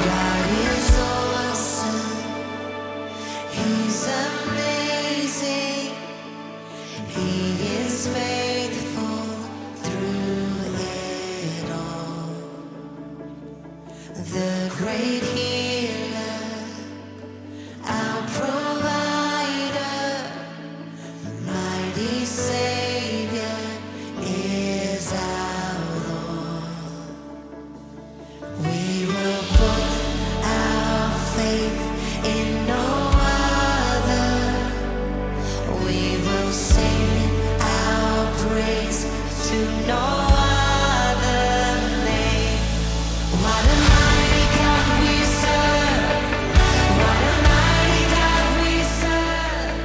God is awesome. He's amazing. He is faithful through it all. The great healer, our provider, mighty Savior is our Lord. We will put our faith in no other. We will sing our praise to no other name. What a mighty God we serve. What a mighty God we serve.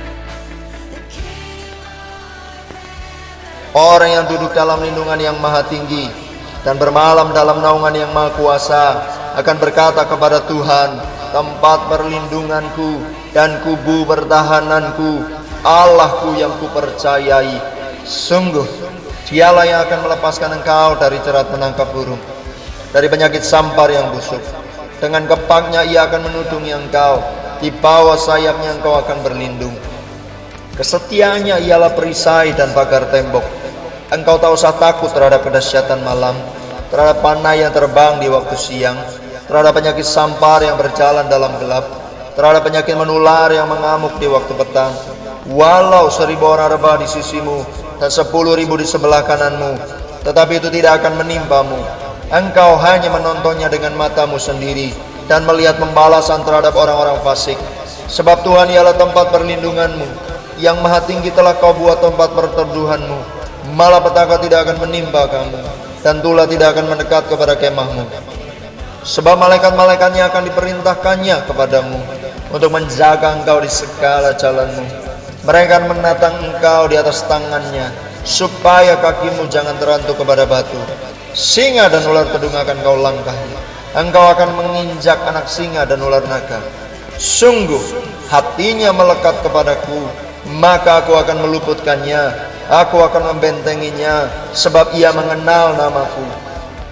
The King of heaven. Orang yang duduk dalam lindungan yang maha tinggi dan bermalam dalam naungan yang maha kuasa akan berkata kepada Tuhan, tempat perlindunganku dan kubu pertahananku, Allahku yang kupercayai. Sungguh, dialah yang akan melepaskan engkau dari jerat menangkap burung, dari penyakit sampar yang busuk. Dengan kepaknya ia akan menudungi engkau, di bawah sayapnya engkau akan berlindung. Kesetiaannya ialah perisai dan pagar tembok. Engkau tak usah takut terhadap kedahsyatan malam, terhadap panah yang terbang di waktu siang, terhadap penyakit sampar yang berjalan dalam gelap, terhadap penyakit menular yang mengamuk di waktu petang. Walau 1000 orang rebah di sisimu dan 10.000 di sebelah kananmu, tetapi itu tidak akan menimpamu. Engkau hanya menontonnya dengan matamu sendiri dan melihat pembalasan terhadap orang-orang fasik. Sebab Tuhan ialah tempat perlindunganmu, yang maha tinggi telah kau buat tempat perteduhanmu. Malapetaka tidak akan menimpa kamu, dan tulah tidak akan mendekat kepada kemahmu. Sebab malaikat-malaikatnya akan diperintahkannya kepadamu untuk menjaga engkau di segala jalanmu. Mereka akan menatang engkau di atas tangannya, supaya kakimu jangan terantuk kepada batu. Singa dan ular pedung akan kau langkahi. Engkau akan menginjak anak singa dan ular naga. Sungguh hatinya melekat kepadaku, maka aku akan meluputkannya. Aku akan membentenginya, sebab ia mengenal namaku.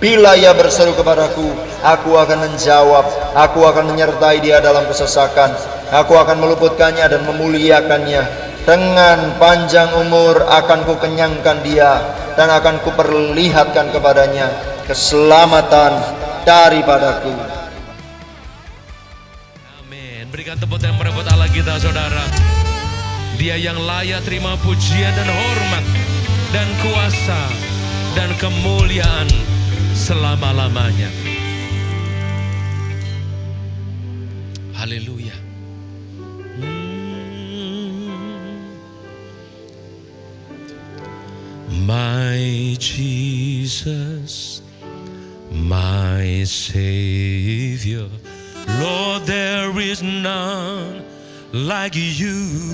Bila ia berseru kepadaku, aku akan menjawab. Aku akan menyertai dia dalam kesesakan. Aku akan meluputkannya dan memuliakannya. Dengan panjang umur akan kukenyangkan dia, dan akan kuperlihatkan kepadanya keselamatan daripadaku. Amin. Berikan tepuk tangan merebut Allah kita, saudara. Dia yang layak terima pujian dan hormat dan kuasa dan kemuliaan selama-lamanya. Haleluya. My Jesus, my Savior, Lord, there is none like you.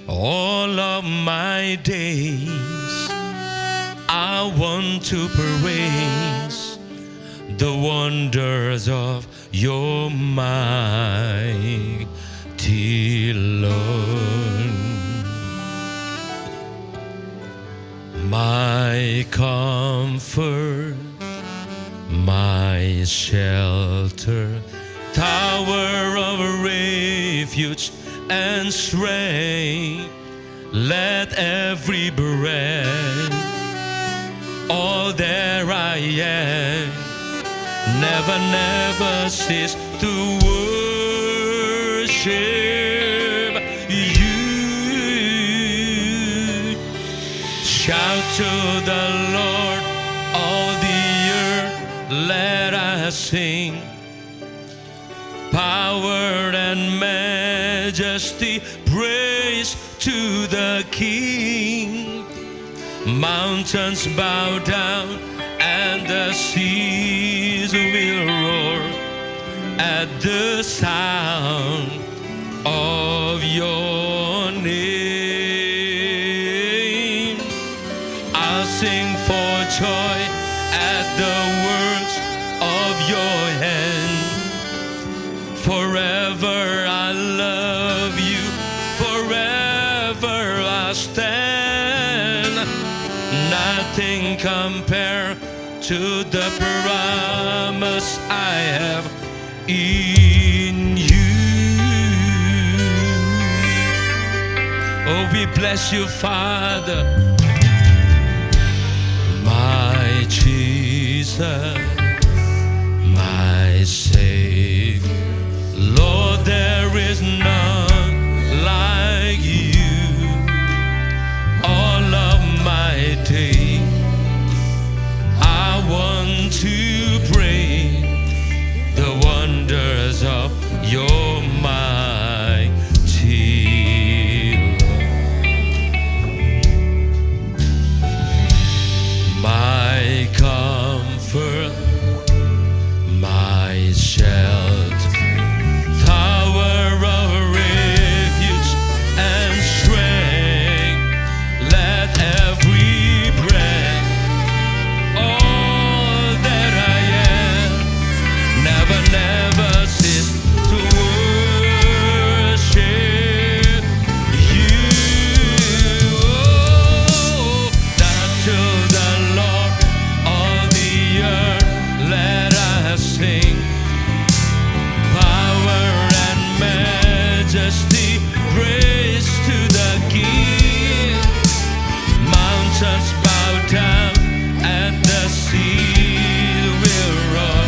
All of my days I want to praise the wonders of your mighty Lord. My comfort, my shelter, tower of refuge and strength, let every breath, all that I am, never, never cease to worship you. Shout to the Lord, all the earth, let us sing. Power and majesty, praise to the King. Mountains bow down and the seas will roar at the sound of your name. I'll sing for joy at the works of your hand. Forever I love you, forever I stand. Nothing compared to the promise promise I have in you. Oh, we bless you, Father, my Jesus, my Savior. Lord, there is none like you. All of my days I want to pray the wonders of your mighty love. My comfort, my shelter, tower of refuge and strength, let every breath, all that I am, never cease to worship you. Oh, that to the Lord of the earth let us sing. Power and majesty, praise to the King. Mountains bow down and the sea will roar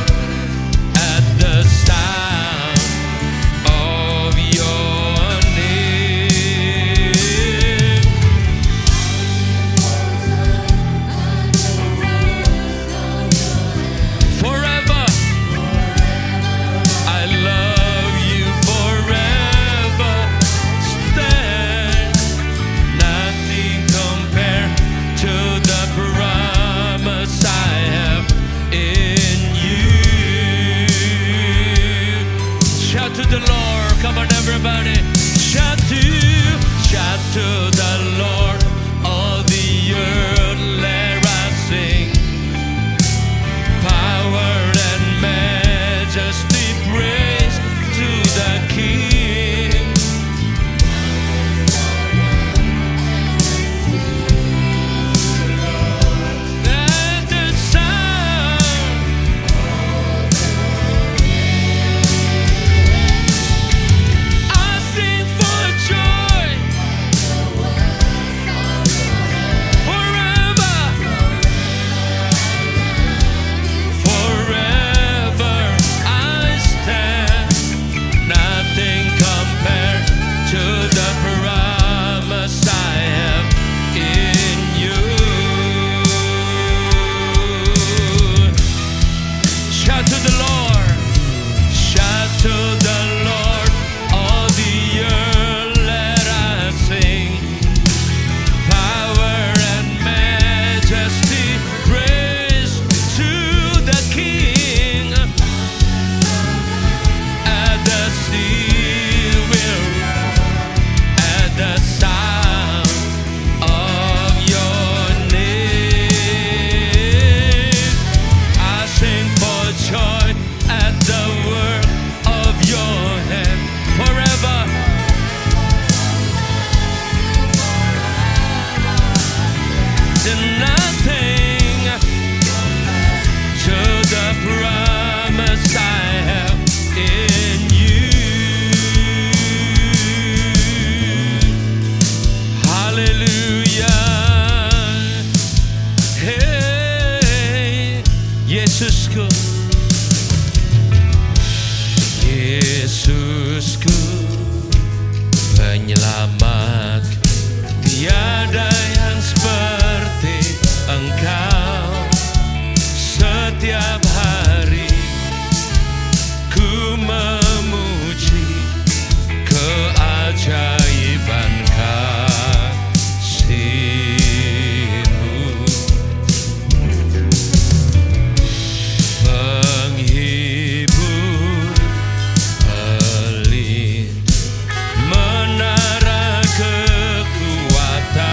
at the sound of your name. Forever I love you, forever stand. Nothing compared to the promise I have in you. Shout to the Lord, come on everybody. Shout to the Lord, all the earth let us sing. Power and majesty, praise to the King. At the sound, I sing for joy. Forever, forever I stand. Nothing compared to the promise I have in you. Shout to the Lord, shout to the Lord, all the earth let us sing. Power and majesty, praise to the King. At the sea will, at the sound of your name. I sing for joy at the work of your hand. Forever, and nothing to the promise I have in you. Hallelujah. Hey, Yesusku, Yesusku, penyelamat, tiada yang seperti Engkau. Setiap hari ku memuji keajaiban kasih-Mu. Penghibur, pelita, menara kekuatan.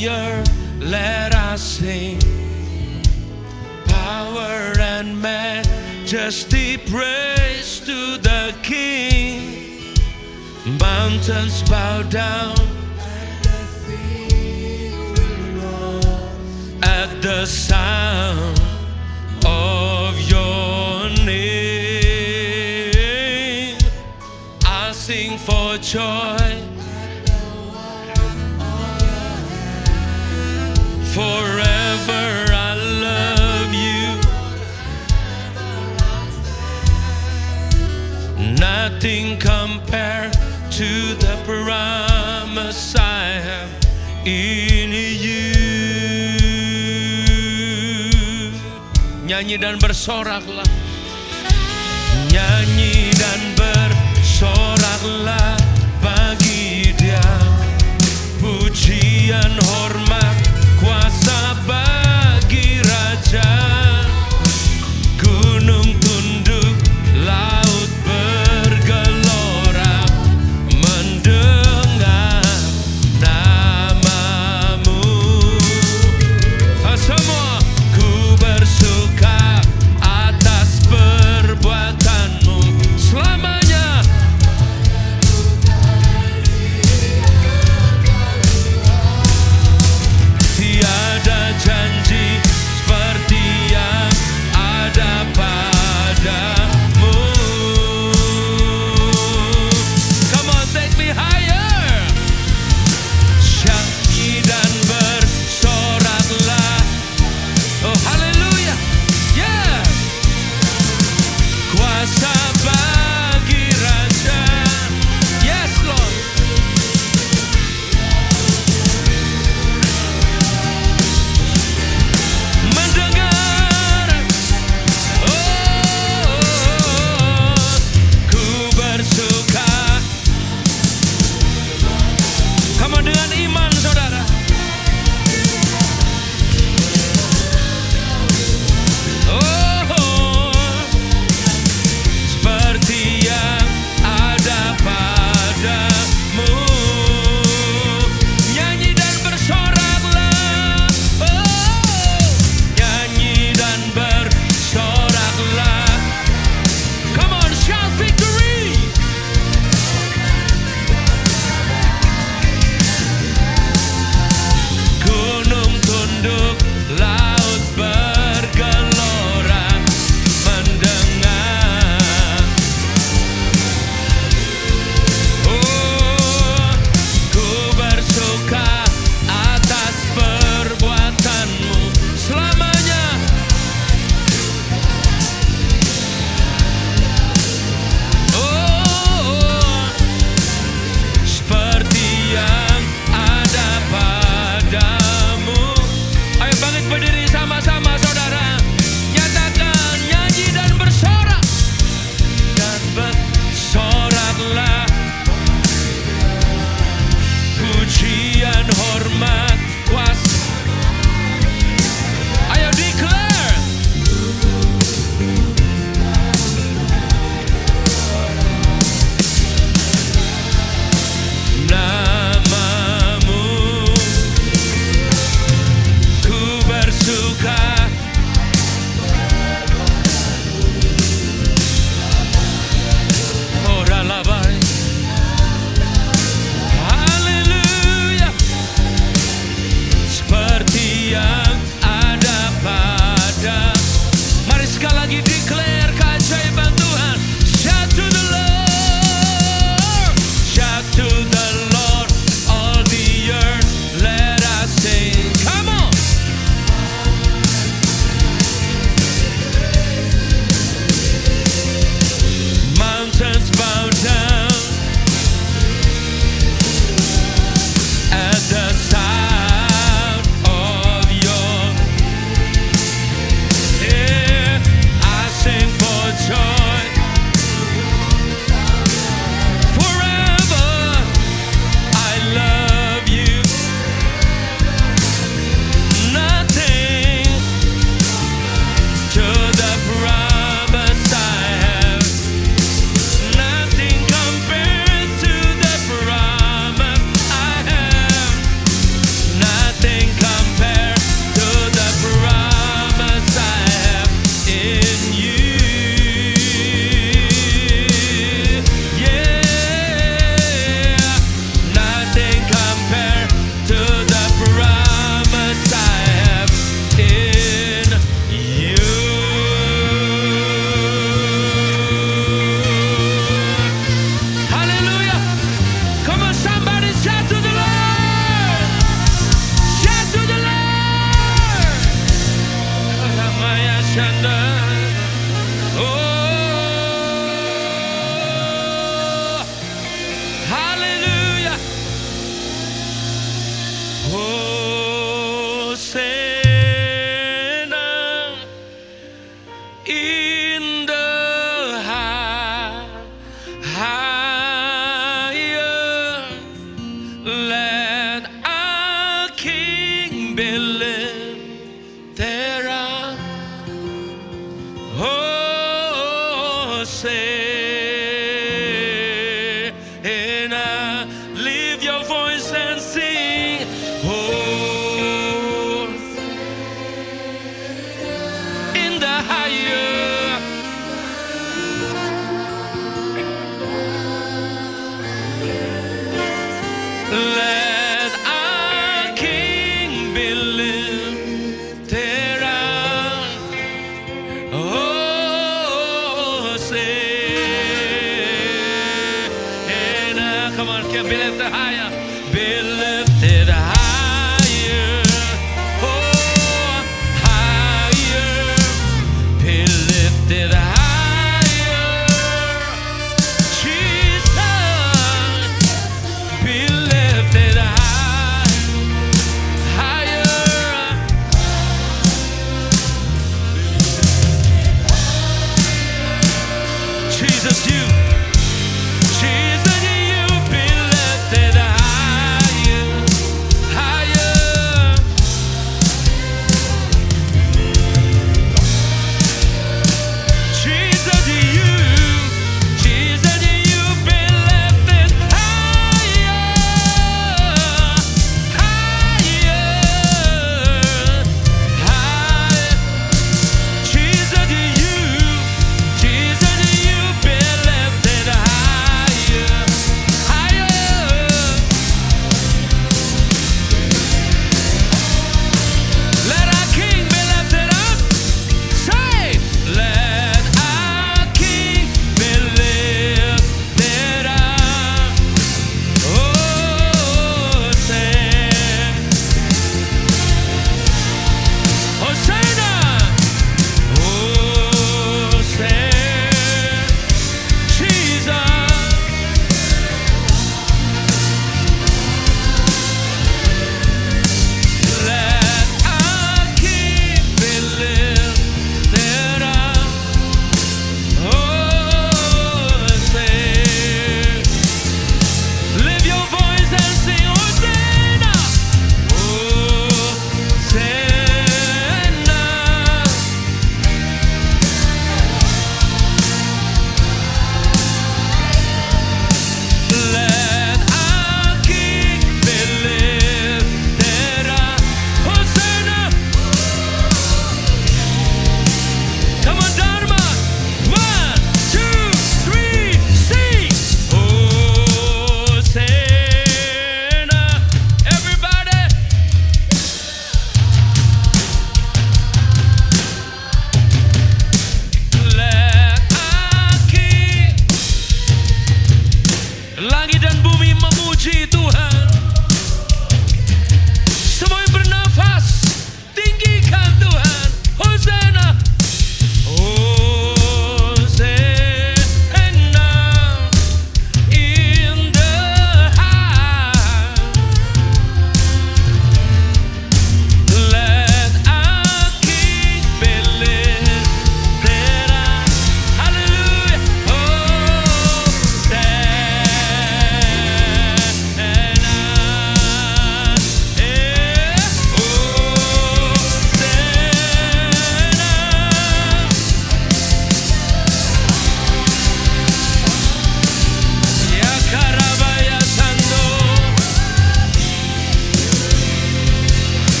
the earth, let us sing. Power and majesty, praise to the King. Mountains bow down at the sound of your name. I'll sing for joy. Forever I love you. Nothing compared to the promise I have in you. Nyanyi dan bersoraklah. Nyanyi dan bersoraklah bagi Dia. Pujian, hormat, kuasa bagi Raja. Gunung tunduk, laut bergelora mendengar namamu. Semua ku bersuka atas perbuatanmu selamanya. lifted up. Oh, say, and lift your voice and sing. Oh, in the higher. Let our King be lifted.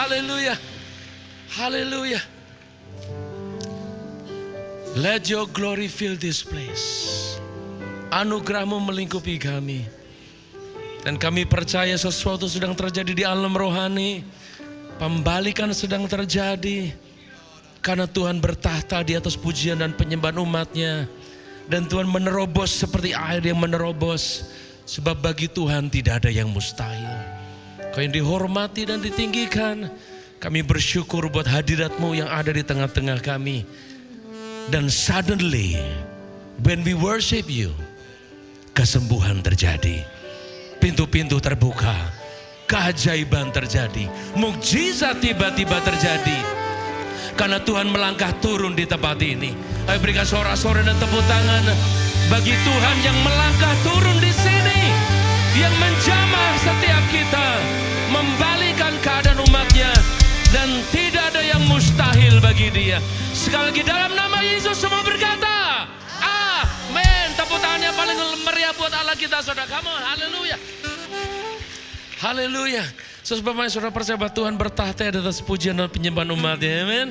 haleluya, haleluya. Let your glory fill this place. Anugerah-Mu melingkupi kami. Dan kami percaya sesuatu sedang terjadi di alam rohani. Pembalikan sedang terjadi. Karena Tuhan bertahta di atas pujian dan penyembahan umat-Nya. Dan Tuhan menerobos seperti air yang menerobos. Sebab bagi Tuhan tidak ada yang mustahil. Kau yang dihormati dan ditinggikan. Kami bersyukur buat hadirat-Mu yang ada di tengah-tengah kami. Dan suddenly, when we worship You, kesembuhan terjadi. Pintu-pintu terbuka. Keajaiban terjadi. Mukjizat tiba-tiba terjadi. Karena Tuhan melangkah turun di tempat ini. Ayo berikan sorak-sorai dan tepuk tangan bagi Tuhan yang melangkah turun di sini, yang menjamah setiap kita, membalikan keadaan umat-Nya, dan tidak ada yang mustahil bagi Dia. Sekali lagi dalam nama Yesus semua berkata, amin. Tepuk tangan yang paling meriah buat Allah kita, saudara. Come on, haleluya. Haleluya. Sebab saudara percaya bahwa Tuhan bertahta di atas pujian dan penyembahan umat-Nya, amin.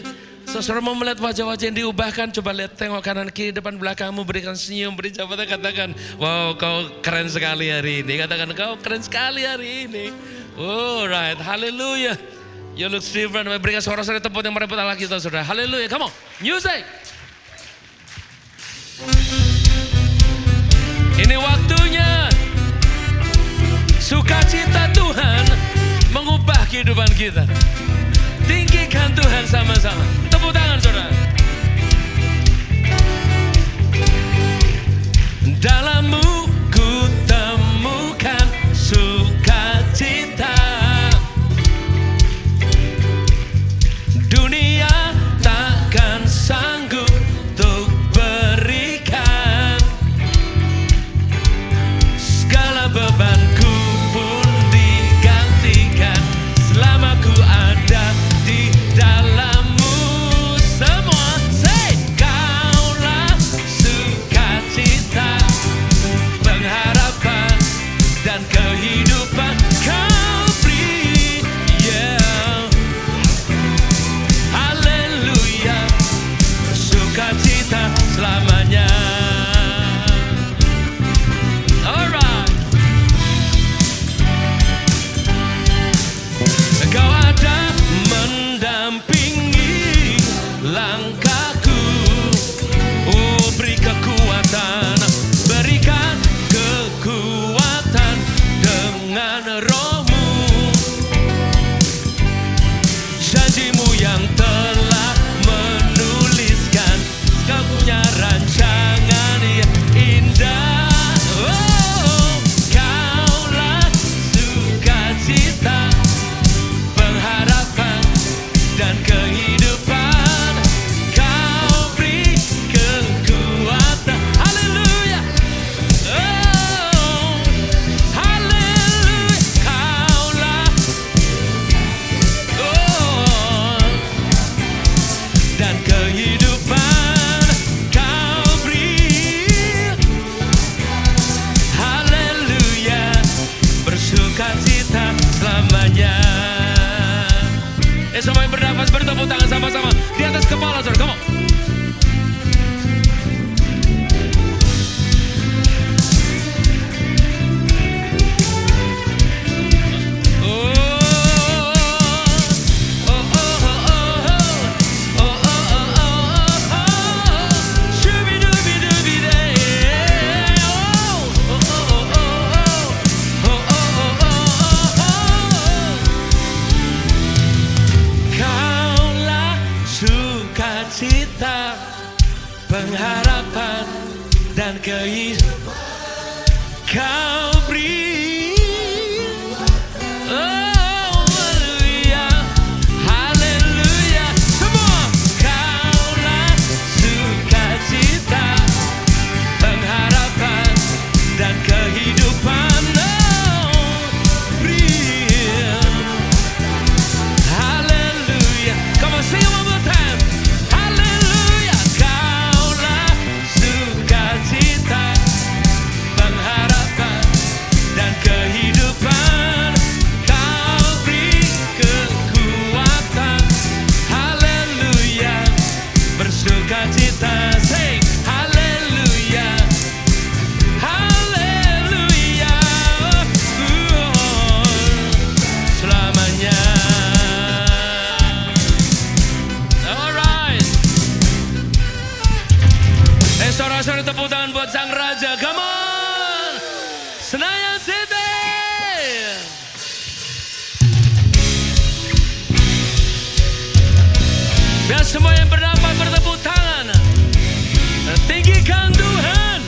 Saudara mau melihat wajah-wajah yang diubahkan, coba lihat, tengok kanan kiri depan belakangmu, berikan senyum, beri jabatan, katakan, wow kau keren sekali hari ini. Katakan, kau keren sekali hari ini. Alright, haleluya. You look different. Berikan suara-suara tempat yang merebut Allah kita, saudara. Haleluya, come on, music. Ini waktunya sukacita Tuhan mengubah kehidupan kita. Tinggikan Tuhan sama-sama. Tepuk tangan, saudara. Dalam-Mu ku temukan sukacita. Dunia takkan sanggup untuk berikan. Segala bebanku pun digantikan selama ku ada di dalam-Mu. Semua say, Kaulah sukacita, pengharapan dan kehidupan. Kau beri, yeah. Haleluya, sukacita selamanya. Alright. Kau ada mendampingi langkahku. Oh, beri kekuatan, berikan kekuatan dengan Roh-Mu. Janji-Mu yang telah menuliskan, Kau punya rancangan yang indah. Oh, Kaulah sukacita, pengharapan dan kehidupan. Kau beri kekuatan. Haleluya. Oh, haleluya. Kaulah, oh, dan kehidupan. Kau beri, haleluya, bersukacita selamanya. Semua yang bernafas bertepuk tangan sama-sama di atas kepala, saudara. Come on. Kaulah sukacita, pengharapan dan kehidupan. Kau beri, oh haleluya, haleluya. Semua, Kaulah sukacita, pengharapan dan kehidupan. Oh, beri, haleluya. Come on, sing it one more time. Haleluya. Kaulah sukacita, pengharapan Senayan City. Biar semua yang bernafas bertepuk tangan. Tinggikan Tuhan.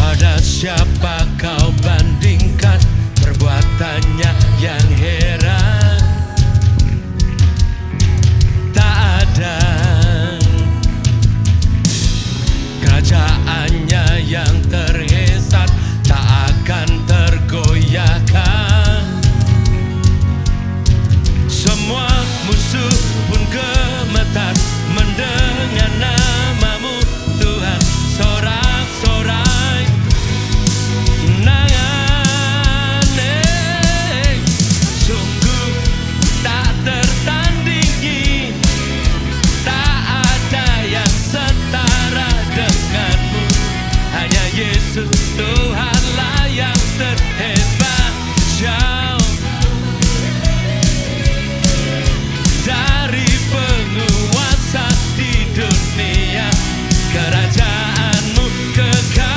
Pada siapa kau bandingkan perbuatannya yang heran? Tak ada. Kerajaannya yang terhesat tak akan tergoyahkan. Semua musuh pun gemetar mendengar namamu Tuhan. Sorak-sorai nangan, sungguh tak tertandingi. Tak ada yang setara denganmu. Hanya Yesus Tuhanlah yang terhebat. Jauh dari penguasa di dunia, kerajaanmu kekal.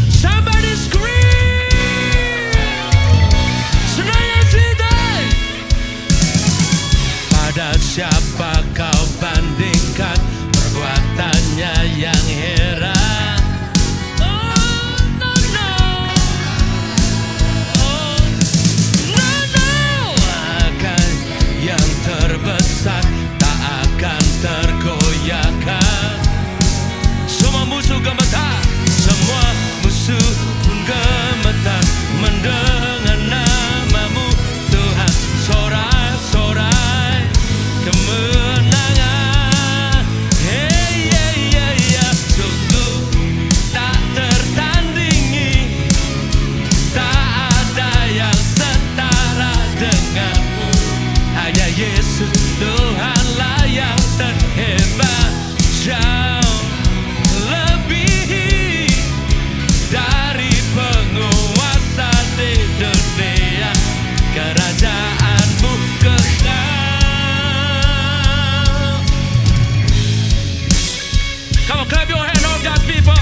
Somebody scream, Senayan City. Pada siapa kau bandingkan perbuatannya yang heran? Oh, no, no. Oh, no, no. Akan yang terbesar tak akan tergoyahkan. Semua musuh gemetar, semua musuh pun gemetar mendengar namamu Tuhan. Sorak-sorai kemenangan. Hey, yeah, yeah, yeah. Sungguh tak tertandingi. Tak ada yang setara denganmu. Hanya Yesus Tuhanlah yang terhebat. Jauh lebih dari penguasa di dunia, kerajaanmu kekal. Come on, clap your hand, all God's people.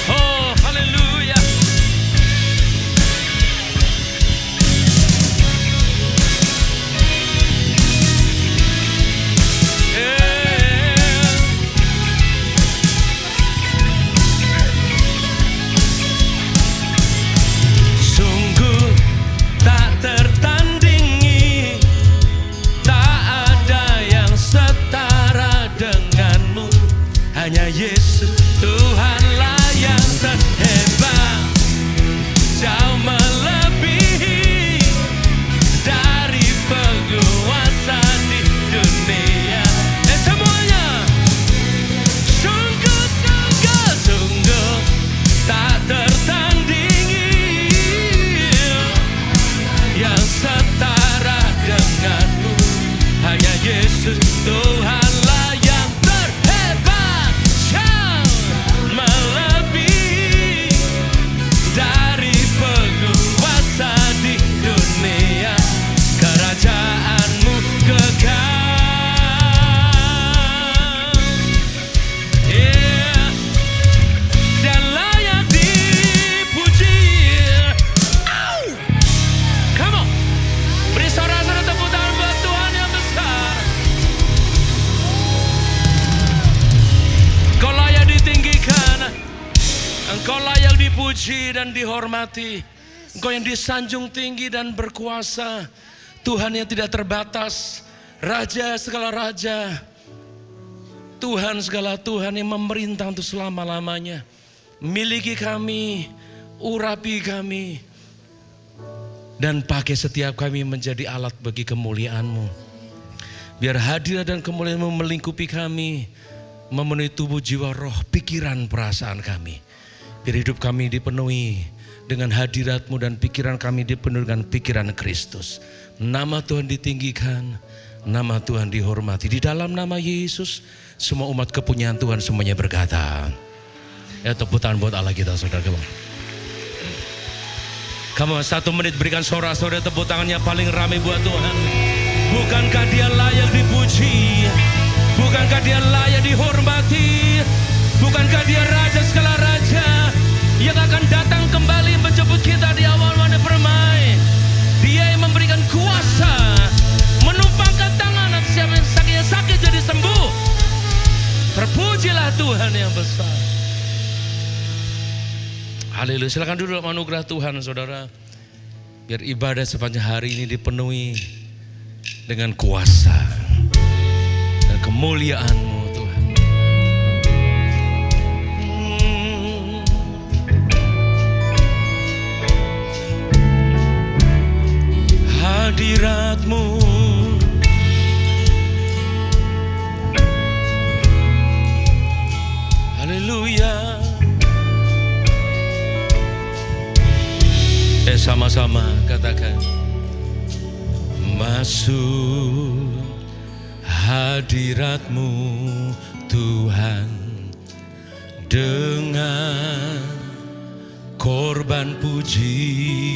Oh, hallelujah. Sungguh tak tertandingi. Tak ada yang setara denganmu. Hanya Yesus Tuhanlah yang terhebat. Jauh melebihi dari penguasa di dunia. Semuanya. Sungguh, sungguh, sungguh tak tertandingi. Yang setara denganmu. Hanya Yesus Tuhanlah yang terhebat. Jauh melebihi dari penguasa di dunia, kerajaanmu kekal. Yeah. Dan layak dipuji. Ow! Come on. Beri sorak-sorai tepuk tangan buat Tuhan yang besar. Engkau layak ditinggikan. Engkau layak dipuji dan dihormati. Engkau yang disanjung tinggi dan berkuasa. Tuhan yang tidak terbatas. Raja segala raja. Tuhan segala Tuhan yang memerintah untuk selama-lamanya. Miliki kami, urapi kami. Dan pakai setiap kami menjadi alat bagi kemuliaan-Mu. Biar hadirat dan kemuliaan-Mu melingkupi kami. Memenuhi tubuh, jiwa, roh, pikiran, perasaan kami. Biar hidup kami dipenuhi dengan hadirat-Mu dan pikiran kami dipenuhi dengan pikiran Kristus. Nama Tuhan ditinggikan, Nama Tuhan dihormati. Di dalam nama Yesus, semua umat kepunyaan Tuhan semuanya berkata. Ya, tepuk tangan buat Allah kita, saudara. Kamu 1 menit berikan sorak-sorai tepuk tangannya paling ramai buat Tuhan. Bukankah dia layak dipuji? Bukankah dia layak dihormati? Bukankah dia raja segala raja yang akan datang kembali menjemput kita di awal waktu permai? Dia yang memberikan kuasa, menumpangkan tangan atas siapa yang sakit jadi sembuh. Terpujilah Tuhan yang besar. Haleluya. Silakan duduk dalam anugerah Tuhan, saudara. Biar ibadah sepanjang hari ini dipenuhi dengan kuasa dan kemuliaan-Mu, Tuhan. Hadirat-Mu haleluya. Sama-sama katakan, masuk hadirat-Mu Tuhan dengan korban pujian.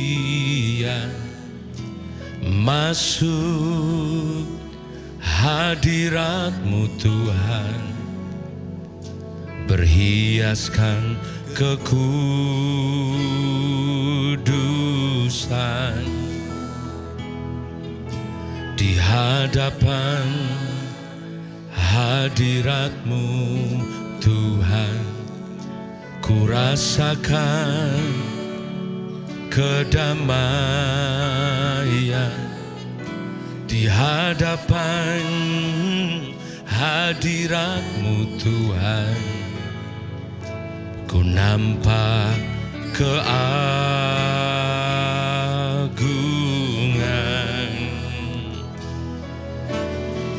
Masuk hadirat-Mu Tuhan, berhiaskan kekudusan di hadapan hadirat-Mu Tuhan. Ku rasakan kedamaian di hadapan hadirat-Mu Tuhan. Ku nampak keagungan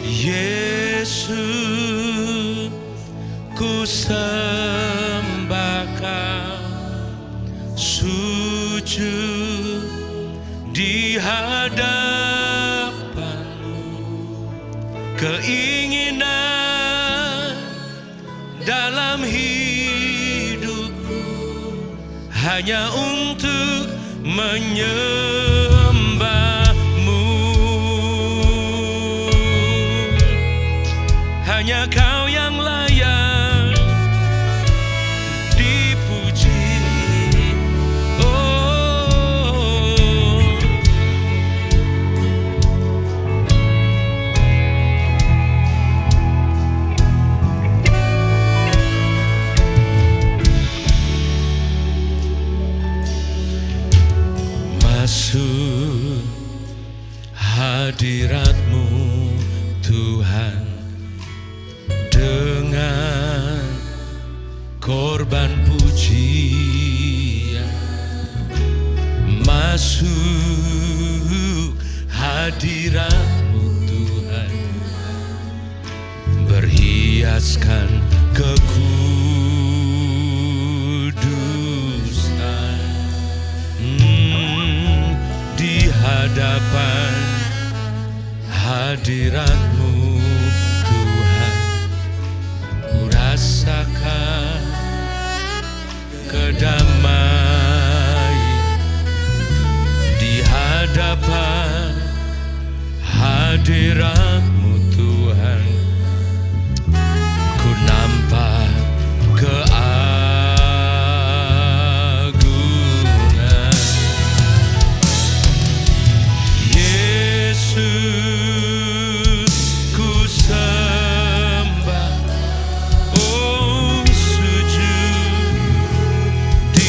Yesus, ku sembah Kau, sujud di hadapan-Mu. Keinginan dalam hidupku hanya untuk menyembah-Mu. Hanya Kau yang layak dipuji. Oh, masuk hadirat-Mu Tuhan dengan korban pujian. Masuk hadirat-Mu Tuhan, berhiaskan kekudusan di hadapan hadirat-Mu Tuhan. Ku rasakan kedamaian di hadapan hadirat-Mu Tuhan. Ku nampak keagungan Yesus, ku sembah, oh sujud di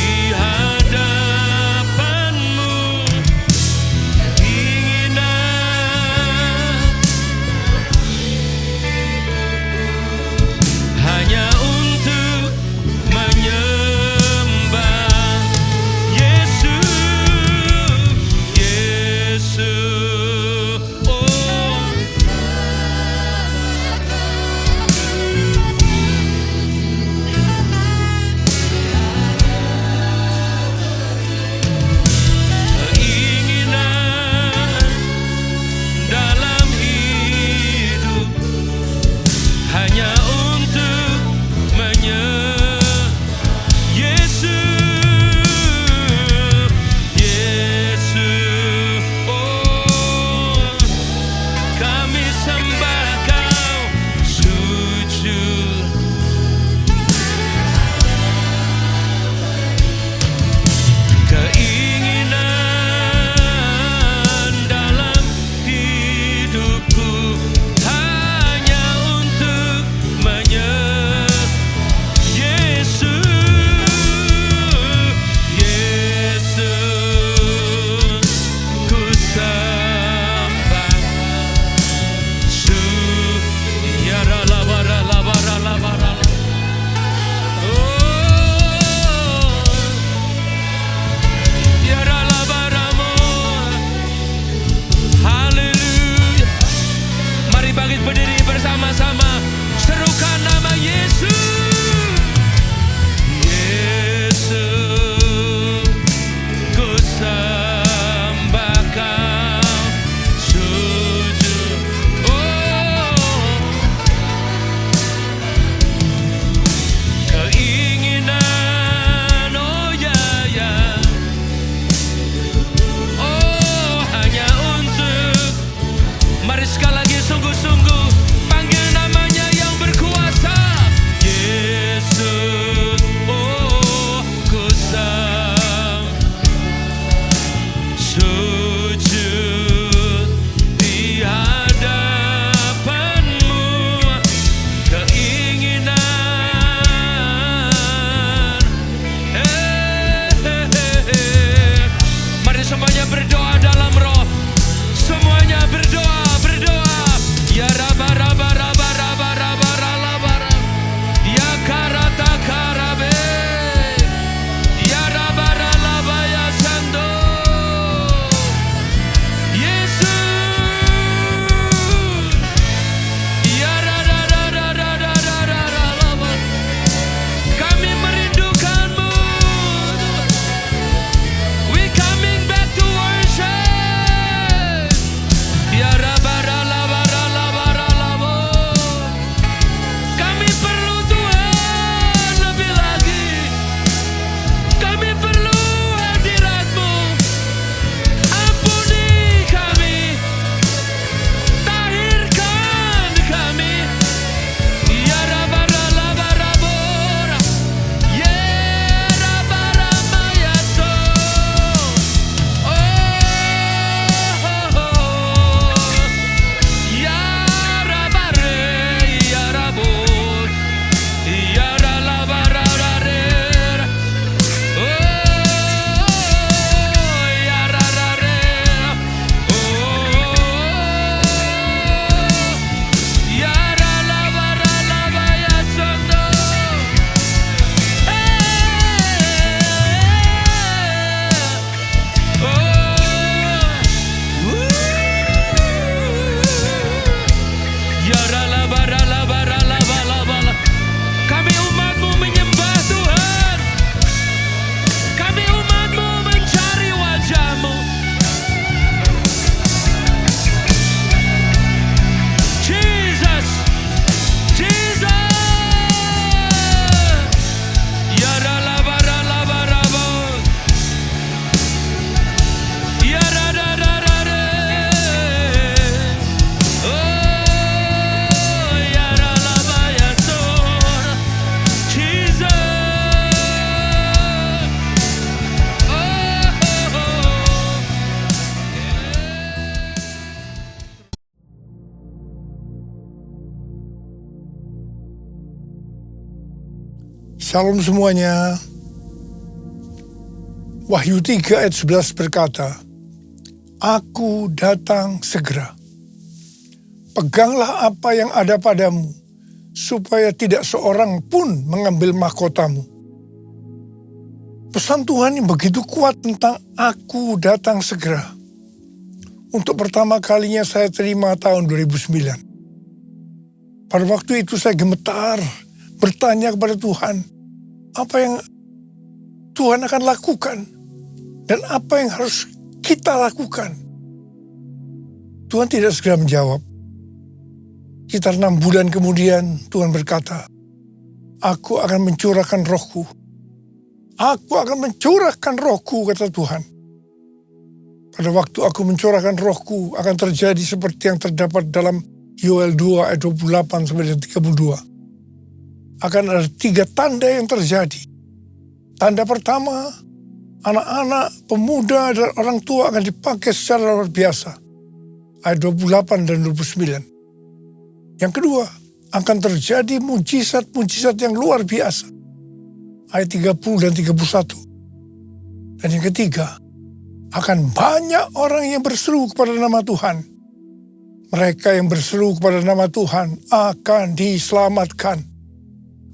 Shalom semuanya. Wahyu 3 ayat 11 berkata, Aku datang segera. Peganglah apa yang ada padamu, supaya tidak seorang pun mengambil mahkotamu. Pesan Tuhan yang begitu kuat tentang aku datang segera. Untuk pertama kalinya saya terima tahun 2009. Pada waktu itu saya gemetar, bertanya kepada Tuhan, apa yang Tuhan akan lakukan dan apa yang harus kita lakukan. Tuhan tidak segera menjawab. Sekitar 6 bulan kemudian Tuhan berkata, Aku akan mencurahkan rohku. Aku akan mencurahkan rohku, kata Tuhan. Pada waktu aku mencurahkan rohku akan terjadi seperti yang terdapat dalam Yoel 2 ayat 28 sampai 32. Akan ada 3 tanda yang terjadi. Tanda pertama, anak-anak, pemuda, dan orang tua akan dipakai secara luar biasa. Ayat 28 dan 29. Yang kedua, akan terjadi mujizat-mujizat yang luar biasa. Ayat 30 dan 31. Dan yang ketiga, akan banyak orang yang berseru kepada nama Tuhan. Mereka yang berseru kepada nama Tuhan akan diselamatkan.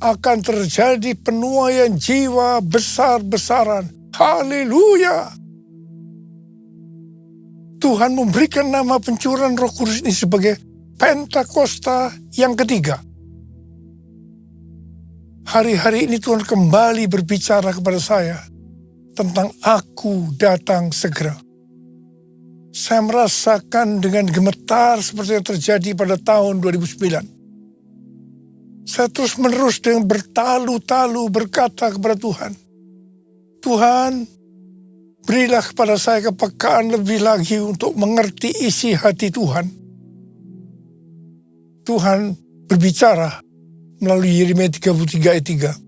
Akan terjadi penuaian jiwa besar-besaran. Haleluya! Tuhan memberikan nama pencurahan Roh Kudus ini sebagai Pentakosta yang ketiga. Hari-hari ini Tuhan kembali berbicara kepada saya tentang aku datang segera. Saya merasakan dengan gemetar seperti yang terjadi pada tahun 2009. Saya terus menerus dengan bertalu-talu berkata kepada Tuhan, Tuhan, berilah kepada saya kepekaan lebih lagi untuk mengerti isi hati Tuhan. Tuhan berbicara melalui Yeremia 33 ayat 3.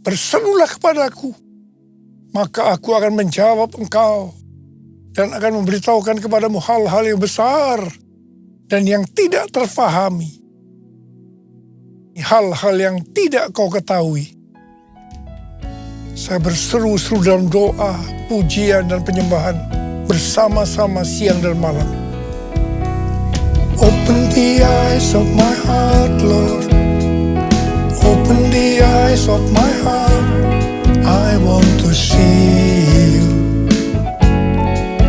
Berserulah kepadaku, maka aku akan menjawab engkau dan akan memberitahukan kepadamu hal-hal yang besar dan yang tidak terfahami. Hal-hal yang tidak kau ketahui. Saya berseru-seru dalam doa, pujian, dan penyembahan bersama-sama siang dan malam. Open the eyes of my heart, Lord. Open the eyes of my heart. I want to see you.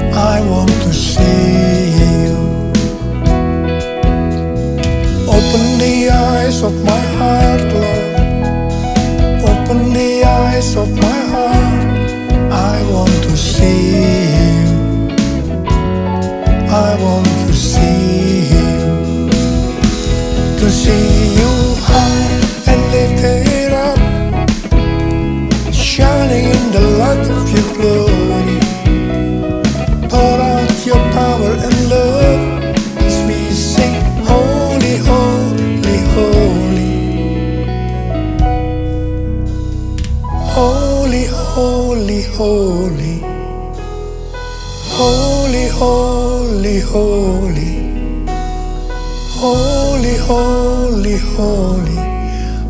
I want to see you. Open the eyes of my heart, Lord. Open the eyes of my heart. I want to see you. I want to see you. To see you high and lifted up, shining in the light of your glory. Pour out your power and love as we sing, Holy, Holy, Holy. Holy, Holy, Holy. Holy, Holy, Holy. Holy, Holy, Holy.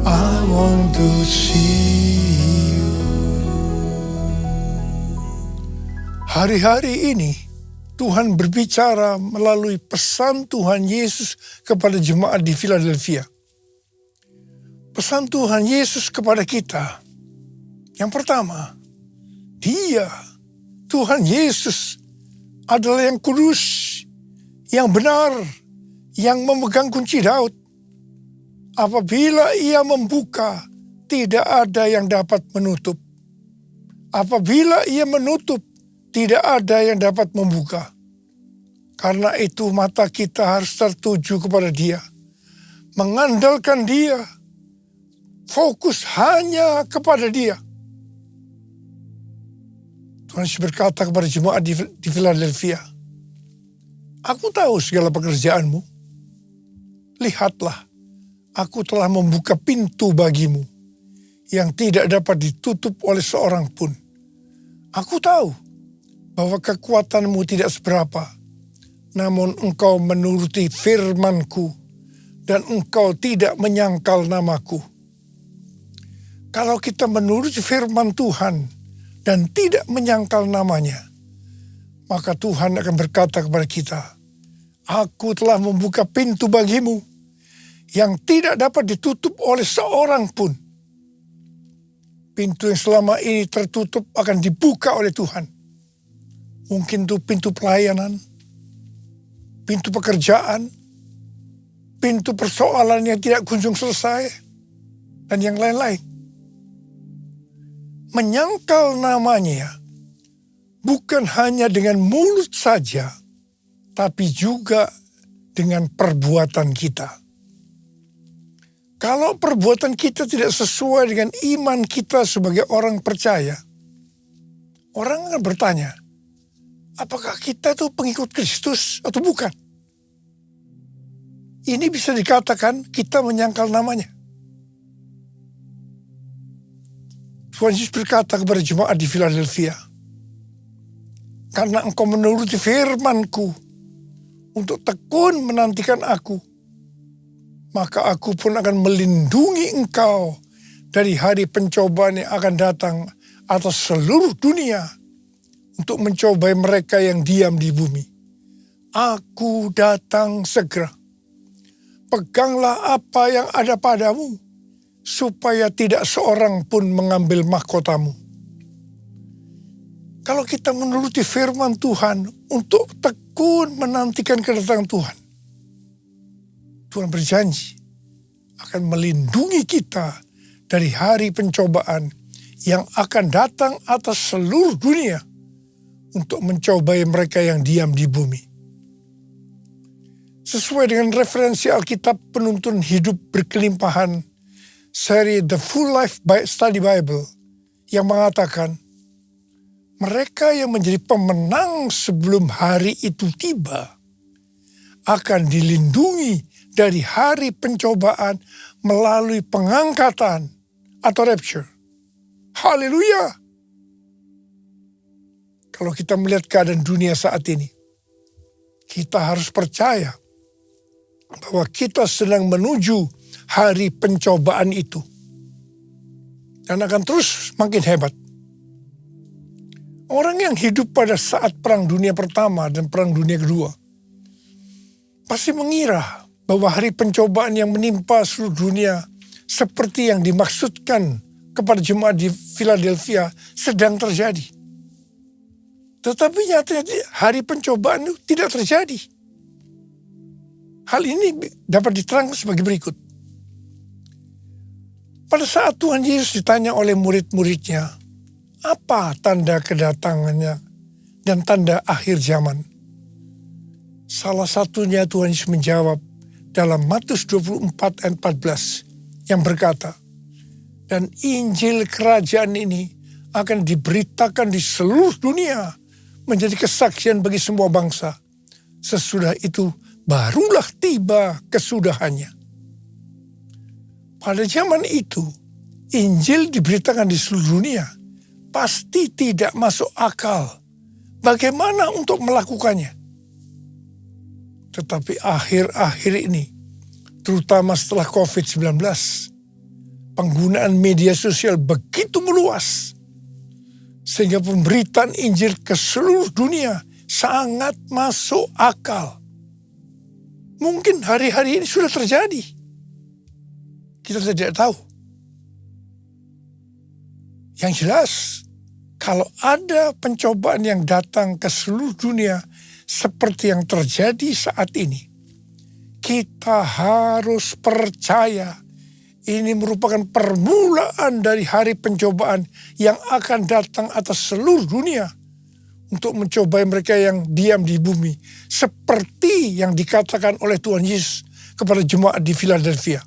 I want to see you. Hari-hari ini Tuhan berbicara melalui pesan Tuhan Yesus kepada jemaat di Philadelphia. Pesan Tuhan Yesus kepada kita. Yang pertama, Dia, Tuhan Yesus, adalah yang kudus, yang benar, yang memegang kunci Daud. Apabila Ia membuka, tidak ada yang dapat menutup. Apabila Ia menutup, tidak ada yang dapat membuka. Karena itu mata kita harus tertuju kepada Dia. Mengandalkan Dia. Fokus hanya kepada Dia. Tuhan Yesus berkata kepada jemaat di Philadelphia, Aku tahu segala pekerjaanmu. Lihatlah, aku telah membuka pintu bagimu yang tidak dapat ditutup oleh seorang pun. Aku tahu bahwa kekuatanmu tidak seberapa, namun engkau menuruti firman-Ku dan engkau tidak menyangkal namaku. Kalau kita menuruti firman Tuhan dan tidak menyangkal namanya, maka Tuhan akan berkata kepada kita, aku telah membuka pintu bagimu yang tidak dapat ditutup oleh seorang pun. Pintu yang selama ini tertutup akan dibuka oleh Tuhan. Mungkin itu pintu pelayanan, pintu pekerjaan, pintu persoalan yang tidak kunjung selesai, dan yang lain-lain. Menyangkal namanya bukan hanya dengan mulut saja, tapi juga dengan perbuatan kita. Kalau perbuatan kita tidak sesuai dengan iman kita sebagai orang percaya, orang akan bertanya, apakah kita itu pengikut Kristus atau bukan? Ini bisa dikatakan kita menyangkal namanya. Tuhan Yesus berkata kepada jemaat di Philadelphia, karena engkau menuruti firman-Ku untuk tekun menantikan aku, maka aku pun akan melindungi engkau dari hari pencobaan yang akan datang atas seluruh dunia untuk mencobai mereka yang diam di bumi. Aku datang segera. Peganglah apa yang ada padamu, supaya tidak seorang pun mengambil mahkotamu. Kalau kita menuruti firman Tuhan untuk tekun menantikan kedatangan Tuhan, Tuhan berjanji akan melindungi kita dari hari pencobaan yang akan datang atas seluruh dunia untuk mencobai mereka yang diam di bumi. Sesuai dengan referensi Alkitab Penuntun Hidup Berkelimpahan, seri The Full Life Study Bible, yang mengatakan, mereka yang menjadi pemenang sebelum hari itu tiba akan dilindungi dari hari pencobaan melalui pengangkatan atau rapture. Haleluya! Kalau kita melihat keadaan dunia saat ini, kita harus percaya bahwa kita sedang menuju hari pencobaan itu. Dan akan terus makin hebat. Orang yang hidup pada saat Perang Dunia Pertama dan Perang Dunia Kedua pasti mengira bahwa hari pencobaan yang menimpa seluruh dunia seperti yang dimaksudkan kepada jemaat di Philadelphia sedang terjadi. Tetapi nyatanya hari pencobaan itu tidak terjadi. Hal ini dapat diterangkan sebagai berikut. Pada saat Tuhan Yesus ditanya oleh murid-muridnya, apa tanda kedatangannya dan tanda akhir zaman? Salah satunya Tuhan Yesus menjawab dalam Matius 24 ayat 14 yang berkata, dan Injil kerajaan ini akan diberitakan di seluruh dunia menjadi kesaksian bagi semua bangsa. Sesudah itu barulah tiba kesudahannya. Pada zaman itu, Injil diberitakan di seluruh dunia. Pasti tidak masuk akal. Bagaimana untuk melakukannya? Tetapi akhir-akhir ini, terutama setelah COVID-19, penggunaan media sosial begitu meluas, sehingga pemberitaan Injil ke seluruh dunia sangat masuk akal. Mungkin hari-hari ini sudah terjadi. Kita tidak tahu. Yang jelas, kalau ada pencobaan yang datang ke seluruh dunia seperti yang terjadi saat ini, kita harus percaya ini merupakan permulaan dari hari pencobaan yang akan datang atas seluruh dunia untuk mencobai mereka yang diam di bumi, seperti yang dikatakan oleh Tuhan Yesus kepada jemaat di Philadelphia.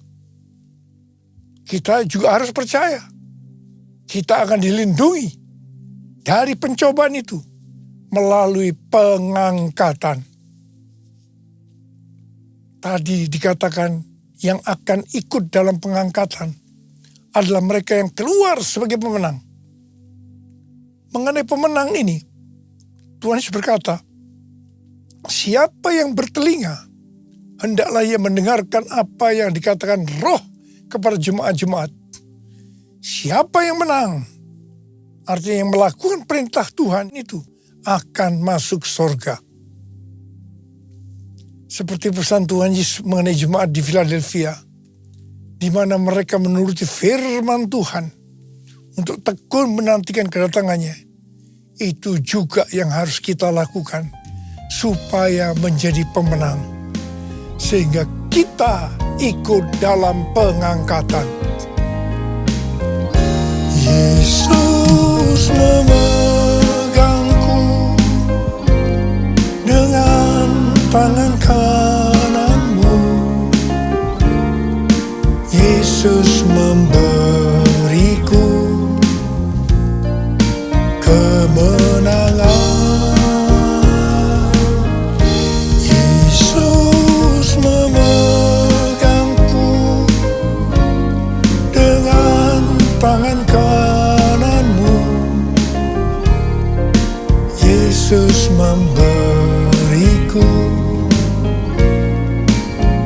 Kita juga harus percaya kita akan dilindungi dari pencobaan itu melalui pengangkatan. Tadi dikatakan yang akan ikut dalam pengangkatan adalah mereka yang keluar sebagai pemenang. Mengenai pemenang ini, Tuhan Yesus berkata, siapa yang bertelinga, hendaklah ia mendengarkan apa yang dikatakan Roh kepada jemaat-jemaat. siapa yang menang, artinya yang melakukan perintah Tuhan itu, akan masuk surga. Seperti pesan Tuhan Yesus mengenai jemaat di Philadelphia, di mana mereka menuruti firman Tuhan untuk tekun menantikan kedatangannya. Itu juga yang harus kita lakukan supaya menjadi pemenang, sehingga kita ikut dalam pengangkatan. Yesus memegangku dengan tangan kananmu. Yesus memberiku kemenangan. Yesus memegangku dengan tangan kananmu. Yesus memberiku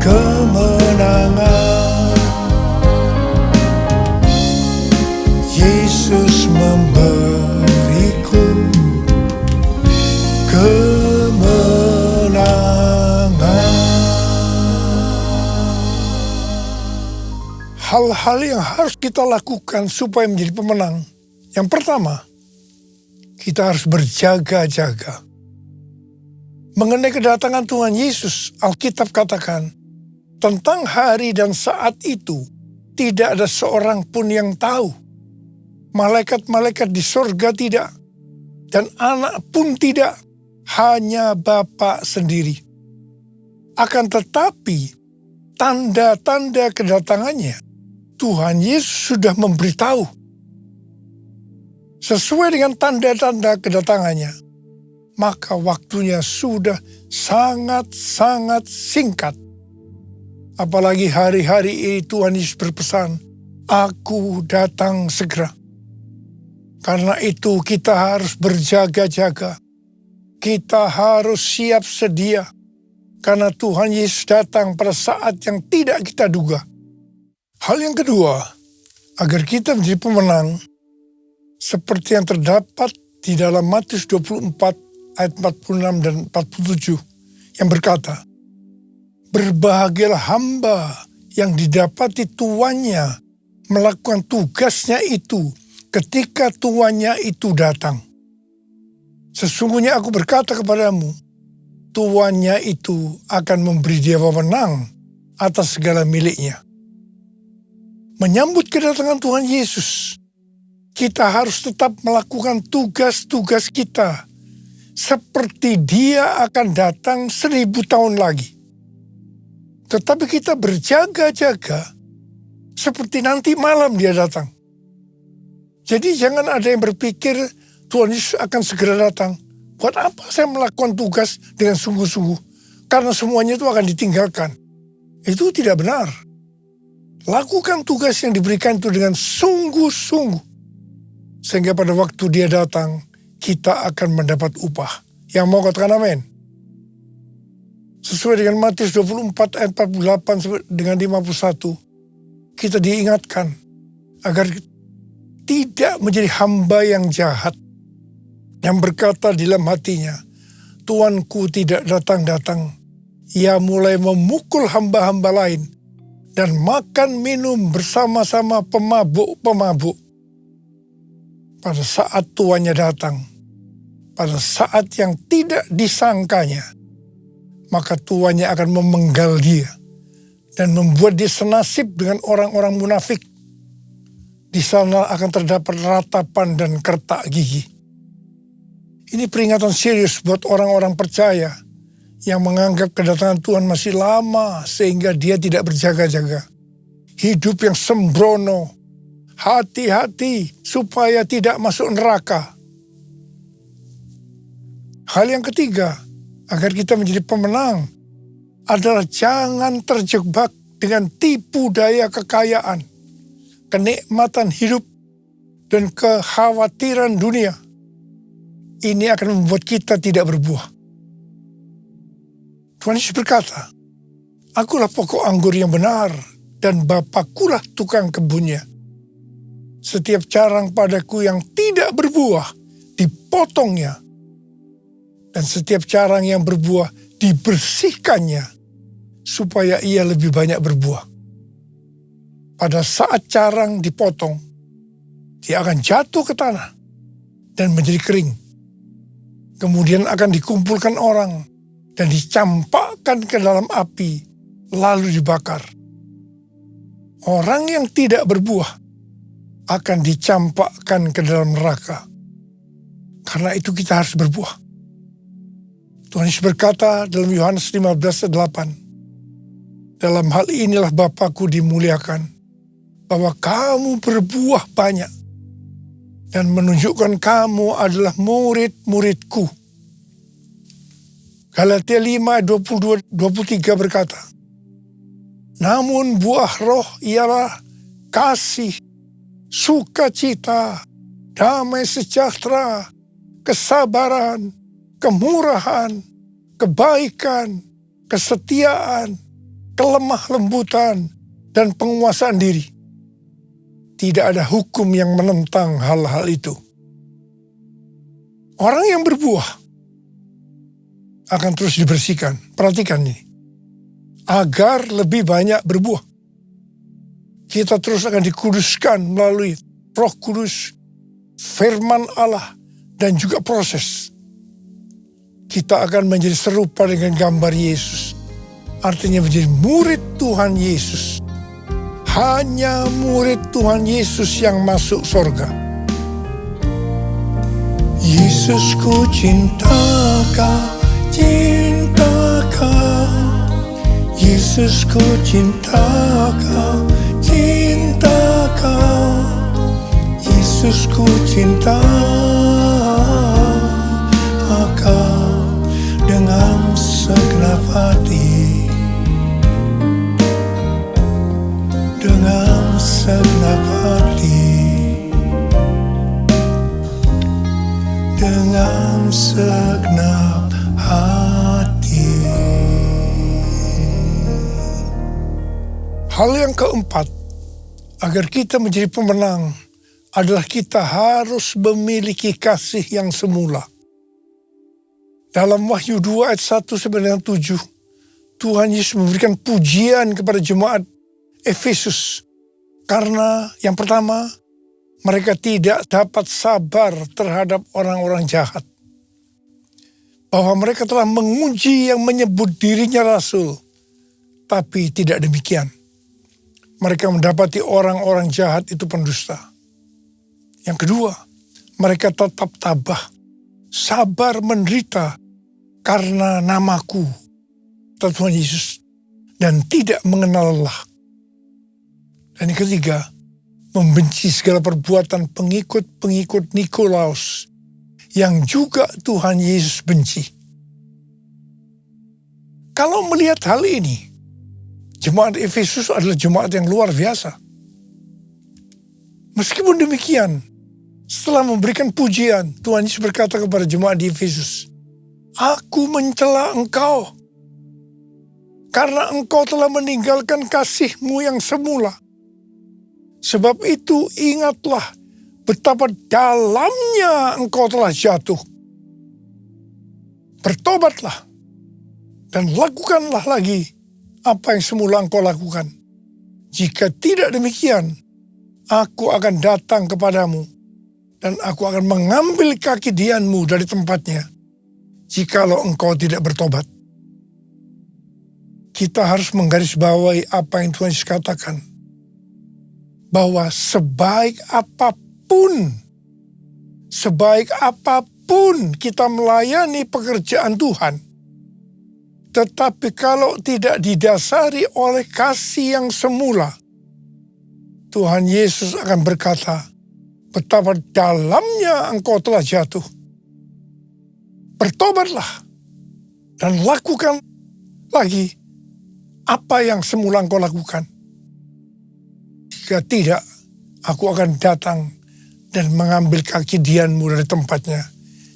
kemenangan. Yesus memberiku kemenangan. Hal-hal yang harus kita lakukan supaya menjadi pemenang. Yang pertama, kita harus berjaga-jaga. Mengenai kedatangan Tuhan Yesus, Alkitab katakan, tentang hari dan saat itu, tidak ada seorang pun yang tahu. Malaikat-malaikat di surga tidak, dan anak pun tidak, hanya Bapa sendiri. Akan tetapi, tanda-tanda kedatangannya, Tuhan Yesus sudah memberitahu. Sesuai dengan tanda-tanda kedatangannya, maka waktunya sudah sangat-sangat singkat. Apalagi hari-hari ini Tuhan Yesus berpesan, "Aku datang segera." Karena itu kita harus berjaga-jaga. Kita harus siap sedia. Karena Tuhan Yesus datang pada saat yang tidak kita duga. Hal yang kedua, agar kita menjadi pemenang, seperti yang terdapat di dalam Matius 24 ayat 46 dan 47 yang berkata, "Berbahagialah hamba yang didapati tuannya melakukan tugasnya itu ketika tuannya itu datang. Sesungguhnya aku berkata kepadamu, tuannya itu akan memberi dia wewenang atas segala miliknya." Menyambut kedatangan Tuhan Yesus, kita harus tetap melakukan tugas-tugas kita seperti dia akan datang 1000 tahun lagi. Tetapi kita berjaga-jaga seperti nanti malam dia datang. Jadi jangan ada yang berpikir Tuhan Yesus akan segera datang. Buat apa saya melakukan tugas dengan sungguh-sungguh? Karena semuanya itu akan ditinggalkan. Itu tidak benar. Lakukan tugas yang diberikan itu dengan sungguh-sungguh. Sehingga pada waktu dia datang, kita akan mendapat upah. Yang mau katakan amin. Sesuai dengan Matius 24 ayat 48 dengan 51, kita diingatkan agar tidak menjadi hamba yang jahat, yang berkata di dalam hatinya, "Tuanku tidak datang-datang." Ia mulai memukul hamba-hamba lain dan makan minum bersama-sama pemabuk-pemabuk. Pada saat tuannya datang, pada saat yang tidak disangkanya, maka tuannya akan memenggal dia dan membuat dia senasib dengan orang-orang munafik. Di sana akan terdapat ratapan dan kertak gigi. Ini peringatan serius buat orang-orang percaya yang menganggap kedatangan Tuhan masih lama sehingga dia tidak berjaga-jaga. Hidup yang sembrono, hati-hati supaya tidak masuk neraka. Hal yang ketiga, agar kita menjadi pemenang, adalah jangan terjebak dengan tipu daya kekayaan, kenikmatan hidup, dan kekhawatiran dunia. Ini akan membuat kita tidak berbuah. Tuhan Yesus berkata, "Akulah pokok anggur yang benar, dan Bapakulah tukang kebunnya. Setiap carang padaku yang tidak berbuah, dipotongnya. Dan setiap carang yang berbuah, dibersihkannya, supaya ia lebih banyak berbuah. Pada saat carang dipotong, dia akan jatuh ke tanah dan menjadi kering. Kemudian akan dikumpulkan orang dan dicampakkan ke dalam api, lalu dibakar. Orang yang tidak berbuah akan dicampakkan ke dalam neraka. Karena itu kita harus berbuah. Tuhan Yesus berkata dalam Yohanes 15:8, dalam hal inilah Bapa-Ku dimuliakan, bahwa kamu berbuah banyak, dan menunjukkan kamu adalah murid-murid-Ku. Galatia 5:22-23 berkata, namun buah roh ialah kasih, sukacita, damai sejahtera, kesabaran, kemurahan, kebaikan, kesetiaan, kelemah lembutan, dan penguasaan diri. Tidak ada hukum yang menentang hal-hal itu. Orang yang berbuah akan terus dibersihkan. Perhatikan ini. Agar lebih banyak berbuah. Kita terus akan dikuduskan melalui Roh Kudus, firman Allah, dan juga proses. Kita akan menjadi serupa dengan gambar Yesus. Artinya menjadi murid Tuhan Yesus. Hanya murid Tuhan Yesus yang masuk surga. Yesus, ku cinta Kau, cinta Kau. Yesus, ku cinta Kau, cinta Kau. Yesus, ku cinta Kau dengan segenap hati. Dengan segenap hati, dengan segenap hati. Hal yang keempat, agar kita menjadi pemenang, adalah kita harus memiliki kasih yang semula. Dalam Wahyu 2 ayat 1-7, Tuhan Yesus memberikan pujian kepada jemaat Efesus, karena yang pertama, mereka tidak dapat sabar terhadap orang-orang jahat. Bahwa mereka telah menguji yang menyebut dirinya rasul, tapi tidak demikian. Mereka mendapati orang-orang jahat itu pendusta. Yang kedua, mereka tetap tabah, sabar menderita karena namaku, Tuhan Yesus, dan tidak mengenal lelah. Dan yang ketiga, membenci segala perbuatan pengikut-pengikut Nikolaus yang juga Tuhan Yesus benci. Kalau melihat hal ini, jemaat Efesus adalah jemaat yang luar biasa. Meskipun demikian, setelah memberikan pujian, Tuhan Yesus berkata kepada jemaat di Efesus, aku mencela engkau, karena engkau telah meninggalkan kasihmu yang semula. Sebab itu ingatlah betapa dalamnya engkau telah jatuh. Bertobatlah dan lakukanlah lagi apa yang semula engkau lakukan. Jika tidak demikian, aku akan datang kepadamu dan aku akan mengambil kaki dianmu dari tempatnya, jikalau engkau tidak bertobat. Kita harus menggarisbawahi apa yang Tuhan Yesus katakan, bahwa sebaik apapun kita melayani pekerjaan Tuhan, tetapi kalau tidak didasari oleh kasih yang semula, Tuhan Yesus akan berkata, betapa dalamnya engkau telah jatuh. Bertobatlah dan lakukan lagi apa yang semula engkau lakukan. Jika tidak, aku akan datang dan mengambil kaki dianmu dari tempatnya,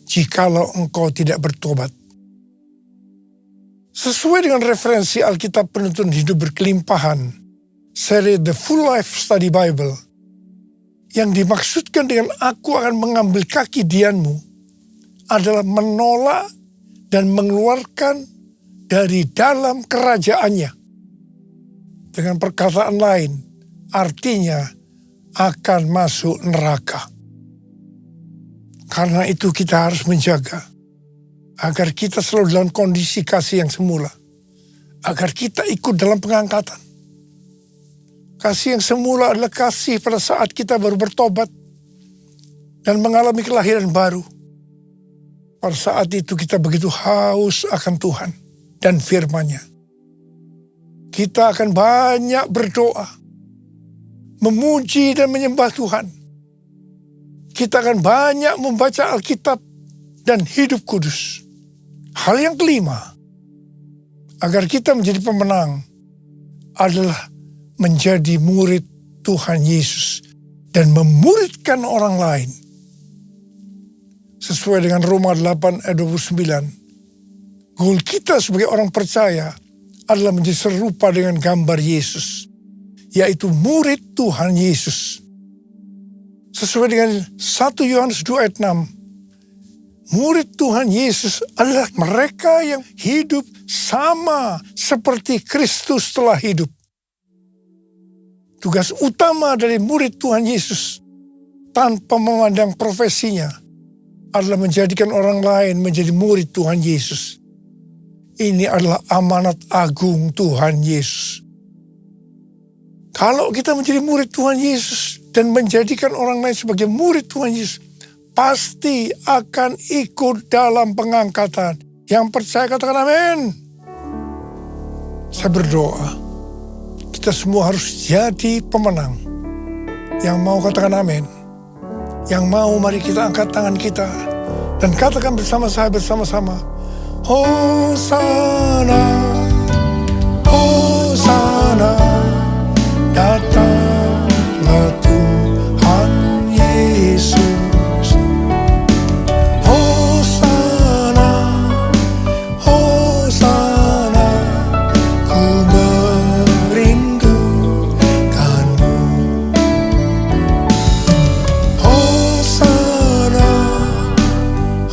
jikalau engkau tidak bertobat. Sesuai dengan referensi Alkitab Penuntun Hidup Berkelimpahan, seri The Full Life Study Bible, Yang dimaksudkan dengan aku akan mengambil kaki Dianmu adalah menolak dan mengeluarkan dari dalam kerajaannya. Dengan perkataan lain, artinya akan masuk neraka. Karena itu kita harus menjaga agar kita selalu dalam kondisi kasih yang semula. Agar kita ikut dalam pengangkatan. Kasih yang semula adalah kasih pada saat kita baru bertobat dan mengalami kelahiran baru. Pada saat itu kita begitu haus akan Tuhan dan firman-Nya. Kita akan banyak berdoa, memuji dan menyembah Tuhan. Kita akan banyak membaca Alkitab dan hidup kudus. Hal yang kelima, agar kita menjadi pemenang adalah menjadi murid Tuhan Yesus dan memuridkan orang lain. Sesuai dengan Roma 8 ayat 29. Goal kita sebagai orang percaya adalah menjadi serupa dengan gambar Yesus, yaitu murid Tuhan Yesus. Sesuai dengan 1 Yohanes 2 ayat 6. Murid Tuhan Yesus adalah mereka yang hidup sama seperti Kristus telah hidup. Tugas utama dari murid Tuhan Yesus tanpa memandang profesinya adalah menjadikan orang lain menjadi murid Tuhan Yesus. Ini adalah amanat agung Tuhan Yesus. Kalau kita menjadi murid Tuhan Yesus dan menjadikan orang lain sebagai murid Tuhan Yesus, pasti akan ikut dalam pengangkatan. Yang percaya katakan amin. Saya berdoa, kita semua harus jadi pemenang. Yang mau katakan amin. Yang mau mari kita angkat tangan kita dan katakan bersama saya bersama-sama. Hosana, Hosana, datanglah Tuhan Yesus. Hosana, Hosana, ku merindukanmu. Hosana,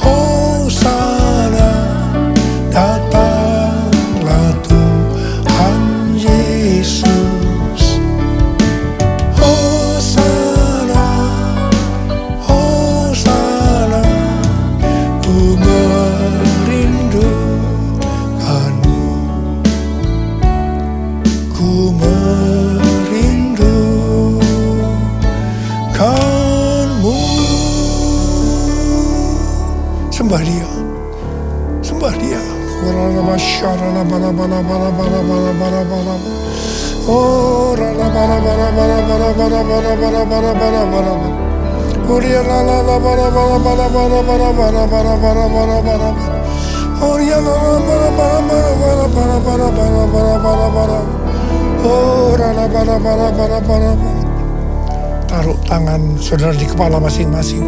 Hosana, datanglah Tuhan Yesus. Hosana, Hosana, ku merindukanmu. Ku merindukanmu. Sembah Dia. Sembah Dia. Oh, taruh tangan saudara di kepala masing-masing.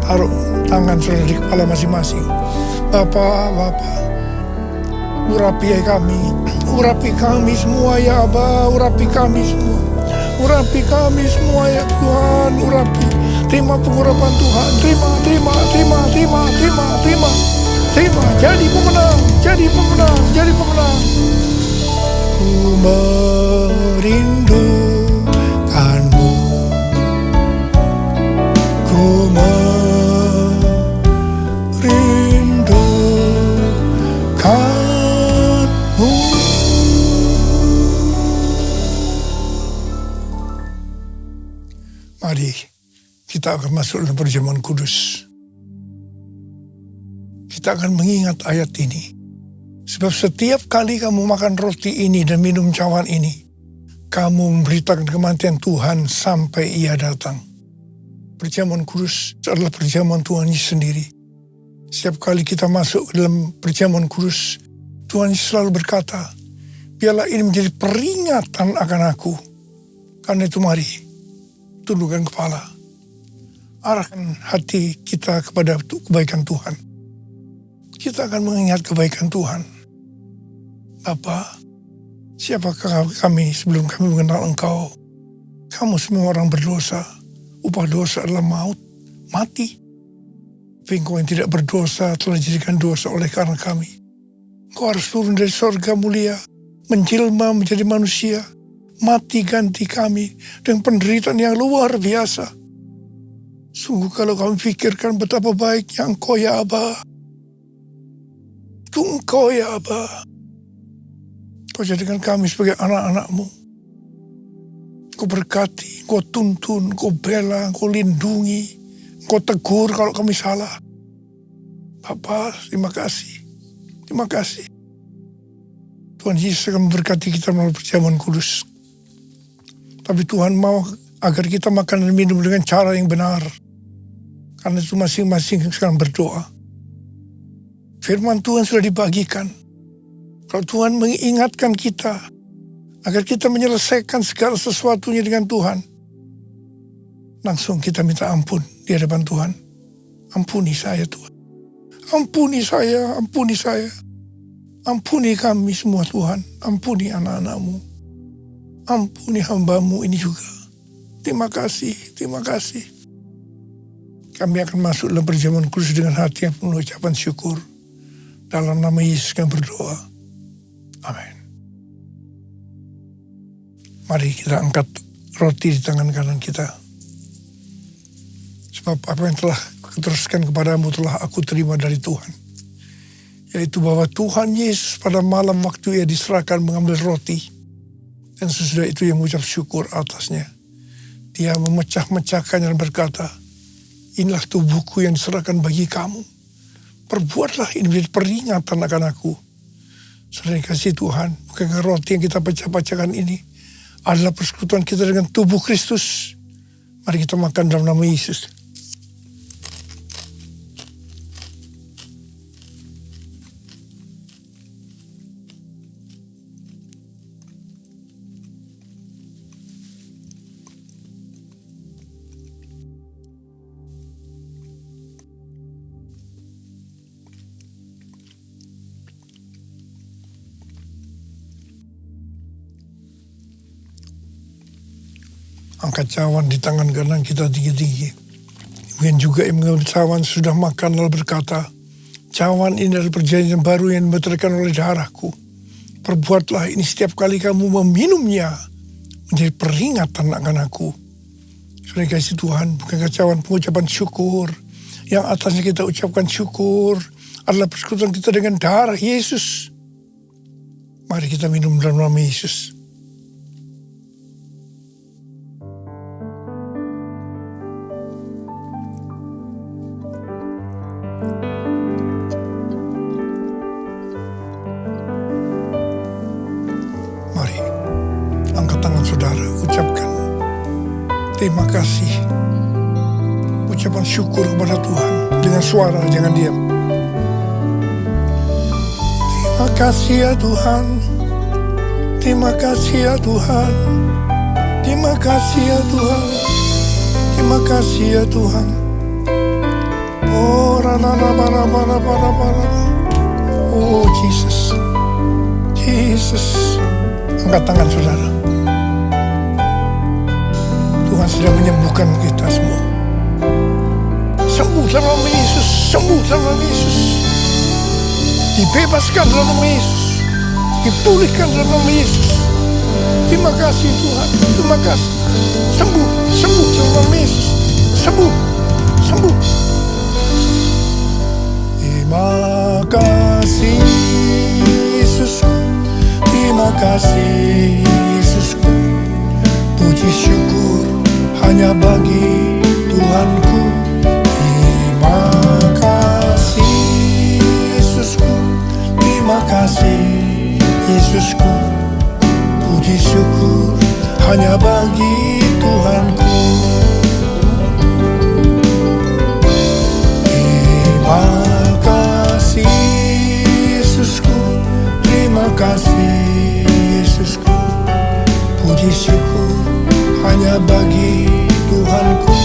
Taruh tangan saudara di kepala masing-masing. Bapak, urapi kami semua ya Aba, urapi kami semua. Urapi kami semua ya Tuhan, urapi. Terima pengurapan Tuhan, terima. Jadi pemenang. Ku merindukanmu. Ku merindukanmu. Mari kita akan masuk dalam perjamuan kudus. Kita akan mengingat ayat ini. Sebab setiap kali kamu makan roti ini dan minum cawan ini, kamu memberitakan kematian Tuhan sampai Ia datang. Perjamuan kudus adalah perjamuan Tuhan Yesus sendiri. Setiap kali kita masuk ke dalam perjamuan kudus, Tuhan Yesus selalu berkata, biarlah ini menjadi peringatan akan aku. Karena itu mari, tundukkan kepala. Arahkan hati kita kepada kebaikan Tuhan. Kita akan mengingat kebaikan Tuhan. Bapa, siapakah kami sebelum kami mengenal Engkau? Kamu semua orang berdosa. Upah dosa adalah maut, mati. Tapi Engkau yang tidak berdosa telah dijadikan dosa oleh karena kami. Engkau harus turun dari sorga mulia, menjelma menjadi manusia, mati ganti kami dengan penderitaan yang luar biasa. Sungguh kalau kami pikirkan betapa baiknya Engkau ya Aba. Itu Engkau ya Aba. Kau jadikan kami sebagai anak-anak-Mu. Kau berkati, Kau tuntun, Kau bela, Kau lindungi, Kau tegur kalau kami salah. Bapa, terima kasih. Terima kasih. Tuhan Yesus akan memberkati kita melalui perjamuan kudus. Tapi Tuhan mau agar kita makan dan minum dengan cara yang benar. Karena itu masing-masing sekarang berdoa. Firman Tuhan sudah dibagikan. Kalau Tuhan mengingatkan kita agar kita menyelesaikan segala sesuatunya dengan Tuhan, langsung kita minta ampun di hadapan Tuhan. Ampuni saya Tuhan. Ampuni saya, ampuni saya. Ampuni kami semua Tuhan. Ampuni anak-anak-Mu. Ampuni hamba-Mu ini juga. Terima kasih, terima kasih. Kami akan masuk dalam perjamuan kudus dengan hati yang penuh ucapan syukur. Dalam nama Yesus kami berdoa. Amin. Mari kita angkat roti di tangan kanan kita. Sebab apa yang telah kuteruskan kepadamu telah aku terima dari Tuhan. Yaitu bahwa Tuhan Yesus pada malam waktu ia diserahkan mengambil roti. Dan sesudah itu ia mengucap syukur atasnya. Dia memecah-mecahkannya dan berkata, inilah tubuhku yang diserahkan bagi kamu. Perbuatlah ini menjadi peringatan akan aku. Saudara kasih Tuhan, bukankah roti yang kita pecah-pecahkan ini adalah persekutuan kita dengan tubuh Kristus. Mari kita makan dalam nama Yesus. Angkat cawan di tangan kanan kita tinggi-tinggi. Kemudian juga yang mengambil cawan sudah makan lalu berkata, cawan ini adalah perjanjian baru yang dimeteraikan oleh darahku. Perbuatlah ini setiap kali kamu meminumnya menjadi peringatan akan aku. Saudara kasih Tuhan, bukankah cawan pengucapan syukur yang atasnya kita ucapkan syukur adalah persekutuan kita dengan darah Yesus. Mari kita minum dalam nama Yesus. Terima kasih. Ucapan syukur kepada Tuhan dengan suara, jangan diam. Terima kasih ya Tuhan. Terima kasih ya Tuhan. Terima kasih ya Tuhan. Terima kasih ya Tuhan. Oh, oh Jesus. Jesus. Angkat tangan saudara. Tuhan sedang menyembuhkan kita semua. Sembuh dalam nama Yesus. Sembuh dalam nama Yesus. Dibebaskan dalam nama Yesus. Dipulihkan dalam nama Yesus. Terima kasih Tuhan. Terima kasih. Sembuh. Sembuh dalam nama Yesus. Sembuh. Sembuh. Terima kasih Yesusku. Terima kasih Yesusku. Puji syukur hanya bagi Tuhanku. Terima kasih Yesusku. Terima kasih Yesusku. Puji syukur hanya bagi Tuhanku. Terima kasih Yesusku. Terima kasih Yesusku. Puji syukur hanya bagi Tuhanku.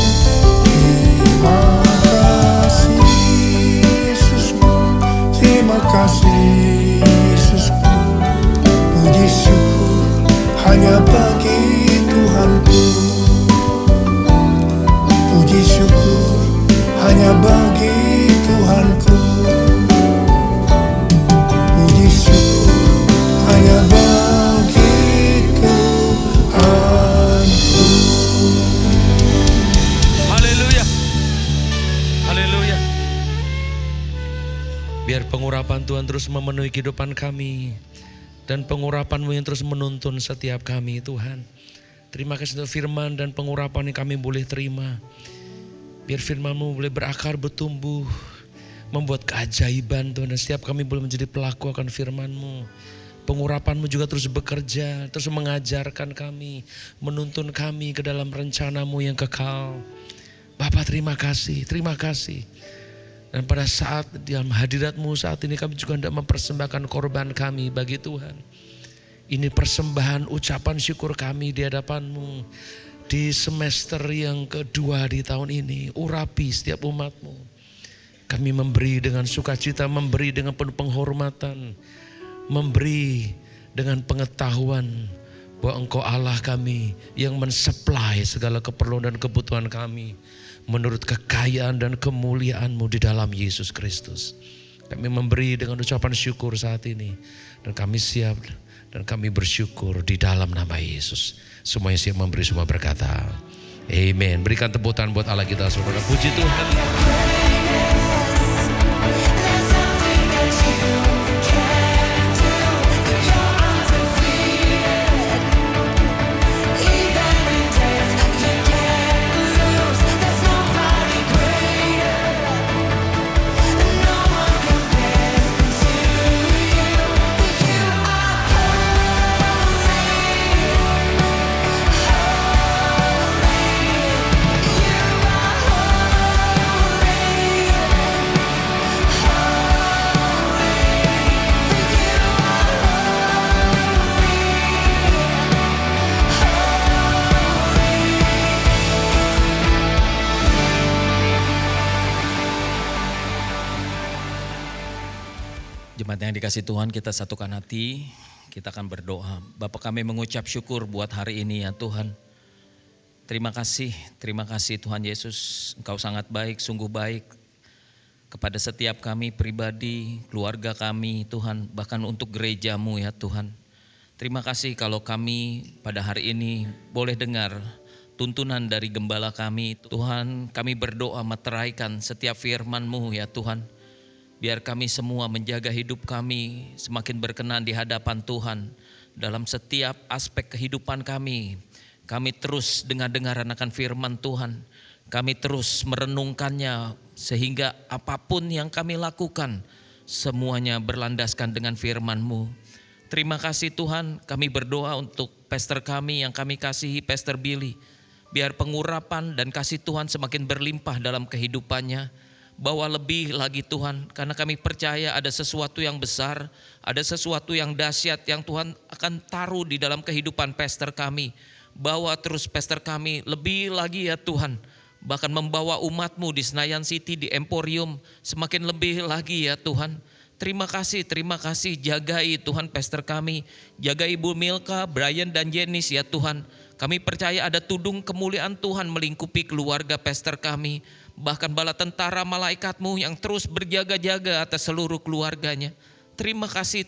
Biar pengurapan Tuhan terus memenuhi kehidupan kami. Dan pengurapan-Mu yang terus menuntun setiap kami Tuhan. Terima kasih untuk firman dan pengurapan yang kami boleh terima. Biar firman-Mu boleh berakar, bertumbuh, membuat keajaiban Tuhan. Dan setiap kami boleh menjadi pelaku akan firman-Mu. Pengurapan-Mu juga terus bekerja, terus mengajarkan kami, menuntun kami ke dalam rencana-Mu yang kekal. Bapak terima kasih, terima kasih. Dan pada saat dalam hadirat-Mu saat ini kami juga hendak mempersembahkan korban kami bagi Tuhan. Ini persembahan ucapan syukur kami di hadapan-Mu. Di semester yang kedua di tahun ini, urapi setiap umat-Mu. Kami memberi dengan sukacita, memberi dengan penuh penghormatan. Memberi dengan pengetahuan bahwa Engkau Allah kami yang mensuplai segala keperluan dan kebutuhan kami. Menurut kekayaan dan kemuliaan-Mu di dalam Yesus Kristus. Kami memberi dengan ucapan syukur saat ini. Dan kami siap dan kami bersyukur di dalam nama Yesus. Semuanya siap memberi, semua berkata amen. Berikan tepuk tangan buat Allah kita saudara. Puji Tuhan. Jemaat yang dikasih Tuhan, kita satukan hati, kita akan berdoa. Bapa kami mengucap syukur buat hari ini ya Tuhan. Terima kasih Tuhan Yesus, Engkau sangat baik, sungguh baik. Kepada setiap kami pribadi, keluarga kami Tuhan, bahkan untuk gereja-Mu ya Tuhan. Terima kasih kalau kami pada hari ini boleh dengar tuntunan dari gembala kami. Tuhan, kami berdoa meteraikan setiap firman-Mu ya Tuhan. Biar kami semua menjaga hidup kami semakin berkenan di hadapan Tuhan. Dalam setiap aspek kehidupan kami terus dengar-dengaran akan firman Tuhan. Kami terus merenungkannya sehingga apapun yang kami lakukan semuanya berlandaskan dengan firman-Mu. Terima kasih Tuhan, kami berdoa untuk pastor kami yang kami kasihi, Pastor Billy. Biar pengurapan dan kasih Tuhan semakin berlimpah dalam kehidupannya. Bawa lebih lagi Tuhan, karena kami percaya ada sesuatu yang besar, ada sesuatu yang dahsyat yang Tuhan akan taruh di dalam kehidupan pastor kami. Bawa terus pastor kami lebih lagi ya Tuhan, bahkan membawa umat-Mu di Senayan City, di Emporium semakin lebih lagi ya Tuhan. Terima kasih, jagai Tuhan pastor kami, jaga Ibu Milka, Brian dan Jenis ya Tuhan. Kami percaya ada tudung kemuliaan Tuhan melingkupi keluarga pastor kami. Bahkan bala tentara malaikat-Mu yang terus berjaga-jaga atas seluruh keluarganya. Terima kasih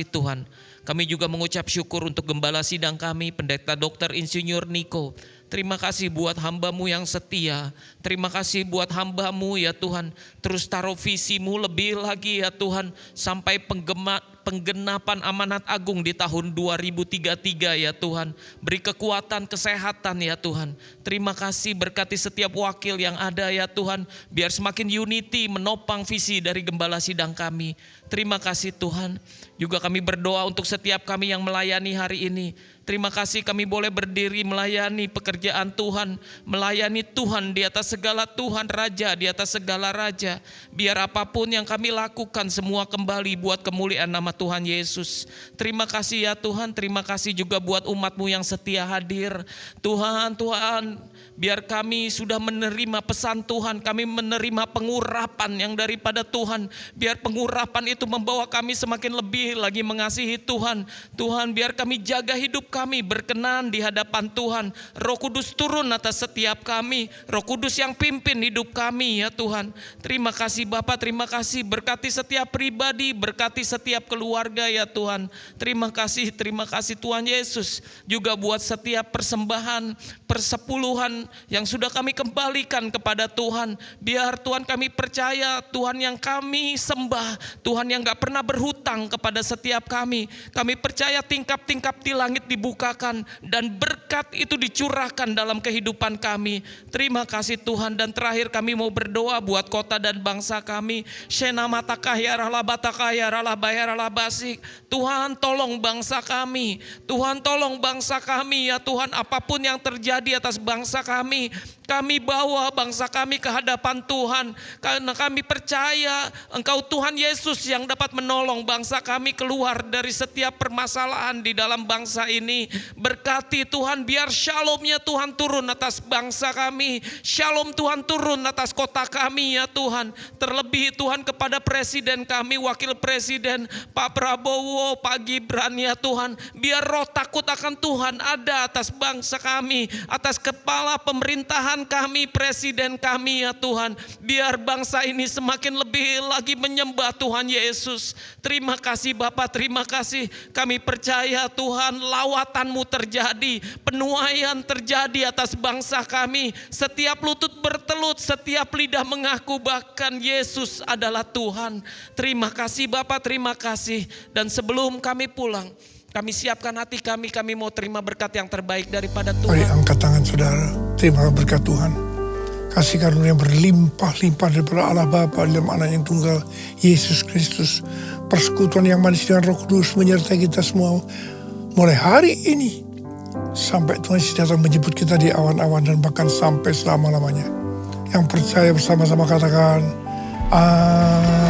Tuhan. Kami juga mengucap syukur untuk gembala sidang kami, Pendeta Dr. Insinyur Niko. Terima kasih buat hamba-Mu yang setia. Terima kasih buat hamba-Mu ya Tuhan. Terus taruh visi-Mu lebih lagi ya Tuhan. Sampai penggenapan amanat agung di tahun 2033 ya Tuhan. Beri kekuatan, kesehatan ya Tuhan. Terima kasih berkati setiap wakil yang ada ya Tuhan. Biar semakin unity menopang visi dari gembala sidang kami. Terima kasih Tuhan. Juga kami berdoa untuk setiap kami yang melayani hari ini. Terima kasih kami boleh berdiri melayani pekerjaan Tuhan. Melayani Tuhan di atas segala Tuhan Raja, di atas segala Raja. Biar apapun yang kami lakukan semua kembali buat kemuliaan nama Tuhan Yesus. Terima kasih ya Tuhan, terima kasih juga buat umat-Mu yang setia hadir. Tuhan, biar kami sudah menerima pesan Tuhan, kami menerima pengurapan yang daripada Tuhan. Biar pengurapan itu membawa kami semakin lebih lagi mengasihi Tuhan. Tuhan, biar kami jaga hidup kami berkenan di hadapan Tuhan. Roh Kudus turun atas setiap kami. Roh Kudus yang pimpin hidup kami ya Tuhan. Terima kasih Bapa, terima kasih berkati setiap pribadi, berkati setiap keluarga. keluarga ya Tuhan. Terima kasih Tuhan Yesus. Juga buat setiap persembahan, persepuluhan yang sudah kami kembalikan kepada Tuhan. Biar Tuhan kami percaya Tuhan yang kami sembah, Tuhan yang gak pernah berhutang kepada setiap kami. Kami percaya tingkap-tingkap di langit dibukakan dan berkat itu dicurahkan dalam kehidupan kami. Terima kasih Tuhan. Dan terakhir kami mau berdoa buat kota dan bangsa kami. Tuhan tolong bangsa kami. Tuhan tolong bangsa kami ya Tuhan. Apapun yang terjadi atas bangsa kami, kami bawa bangsa kami ke hadapan Tuhan. Karena kami percaya Engkau Tuhan Yesus yang dapat menolong bangsa kami keluar dari setiap permasalahan di dalam bangsa ini. Berkati Tuhan, biar shalom-Nya Tuhan turun atas bangsa kami. Shalom Tuhan turun atas kota kami ya Tuhan. Terlebih Tuhan kepada presiden kami, wakil presiden Pak Prabowo, Pak Gibran ya Tuhan. Biar roh takut akan Tuhan ada atas bangsa kami, atas kepala pemerintahan kami, presiden kami ya Tuhan. Biar bangsa ini semakin lebih lagi menyembah Tuhan Yesus. Terima kasih Bapak, terima kasih. Kami percaya Tuhan lawatan-Mu terjadi, penuaian terjadi atas bangsa kami. Setiap lutut bertelut, setiap lidah mengaku bahkan Yesus adalah Tuhan. Terima kasih Bapak, terima kasih. Dan sebelum kami pulang, kami siapkan hati kami mau terima berkat yang terbaik daripada Mari Tuhan. angkat tangan saudara, terima berkat Tuhan. Kasih karunia berlimpah-limpah daripada Allah Bapa dalam anak yang tunggal, Yesus Kristus. Persekutuan yang manis dengan Roh Kudus menyertai kita semua mulai hari ini sampai Tuhan Yesus datang menjemput kita di awan-awan dan bahkan sampai selama-lamanya. Yang percaya bersama-sama katakan, Amin.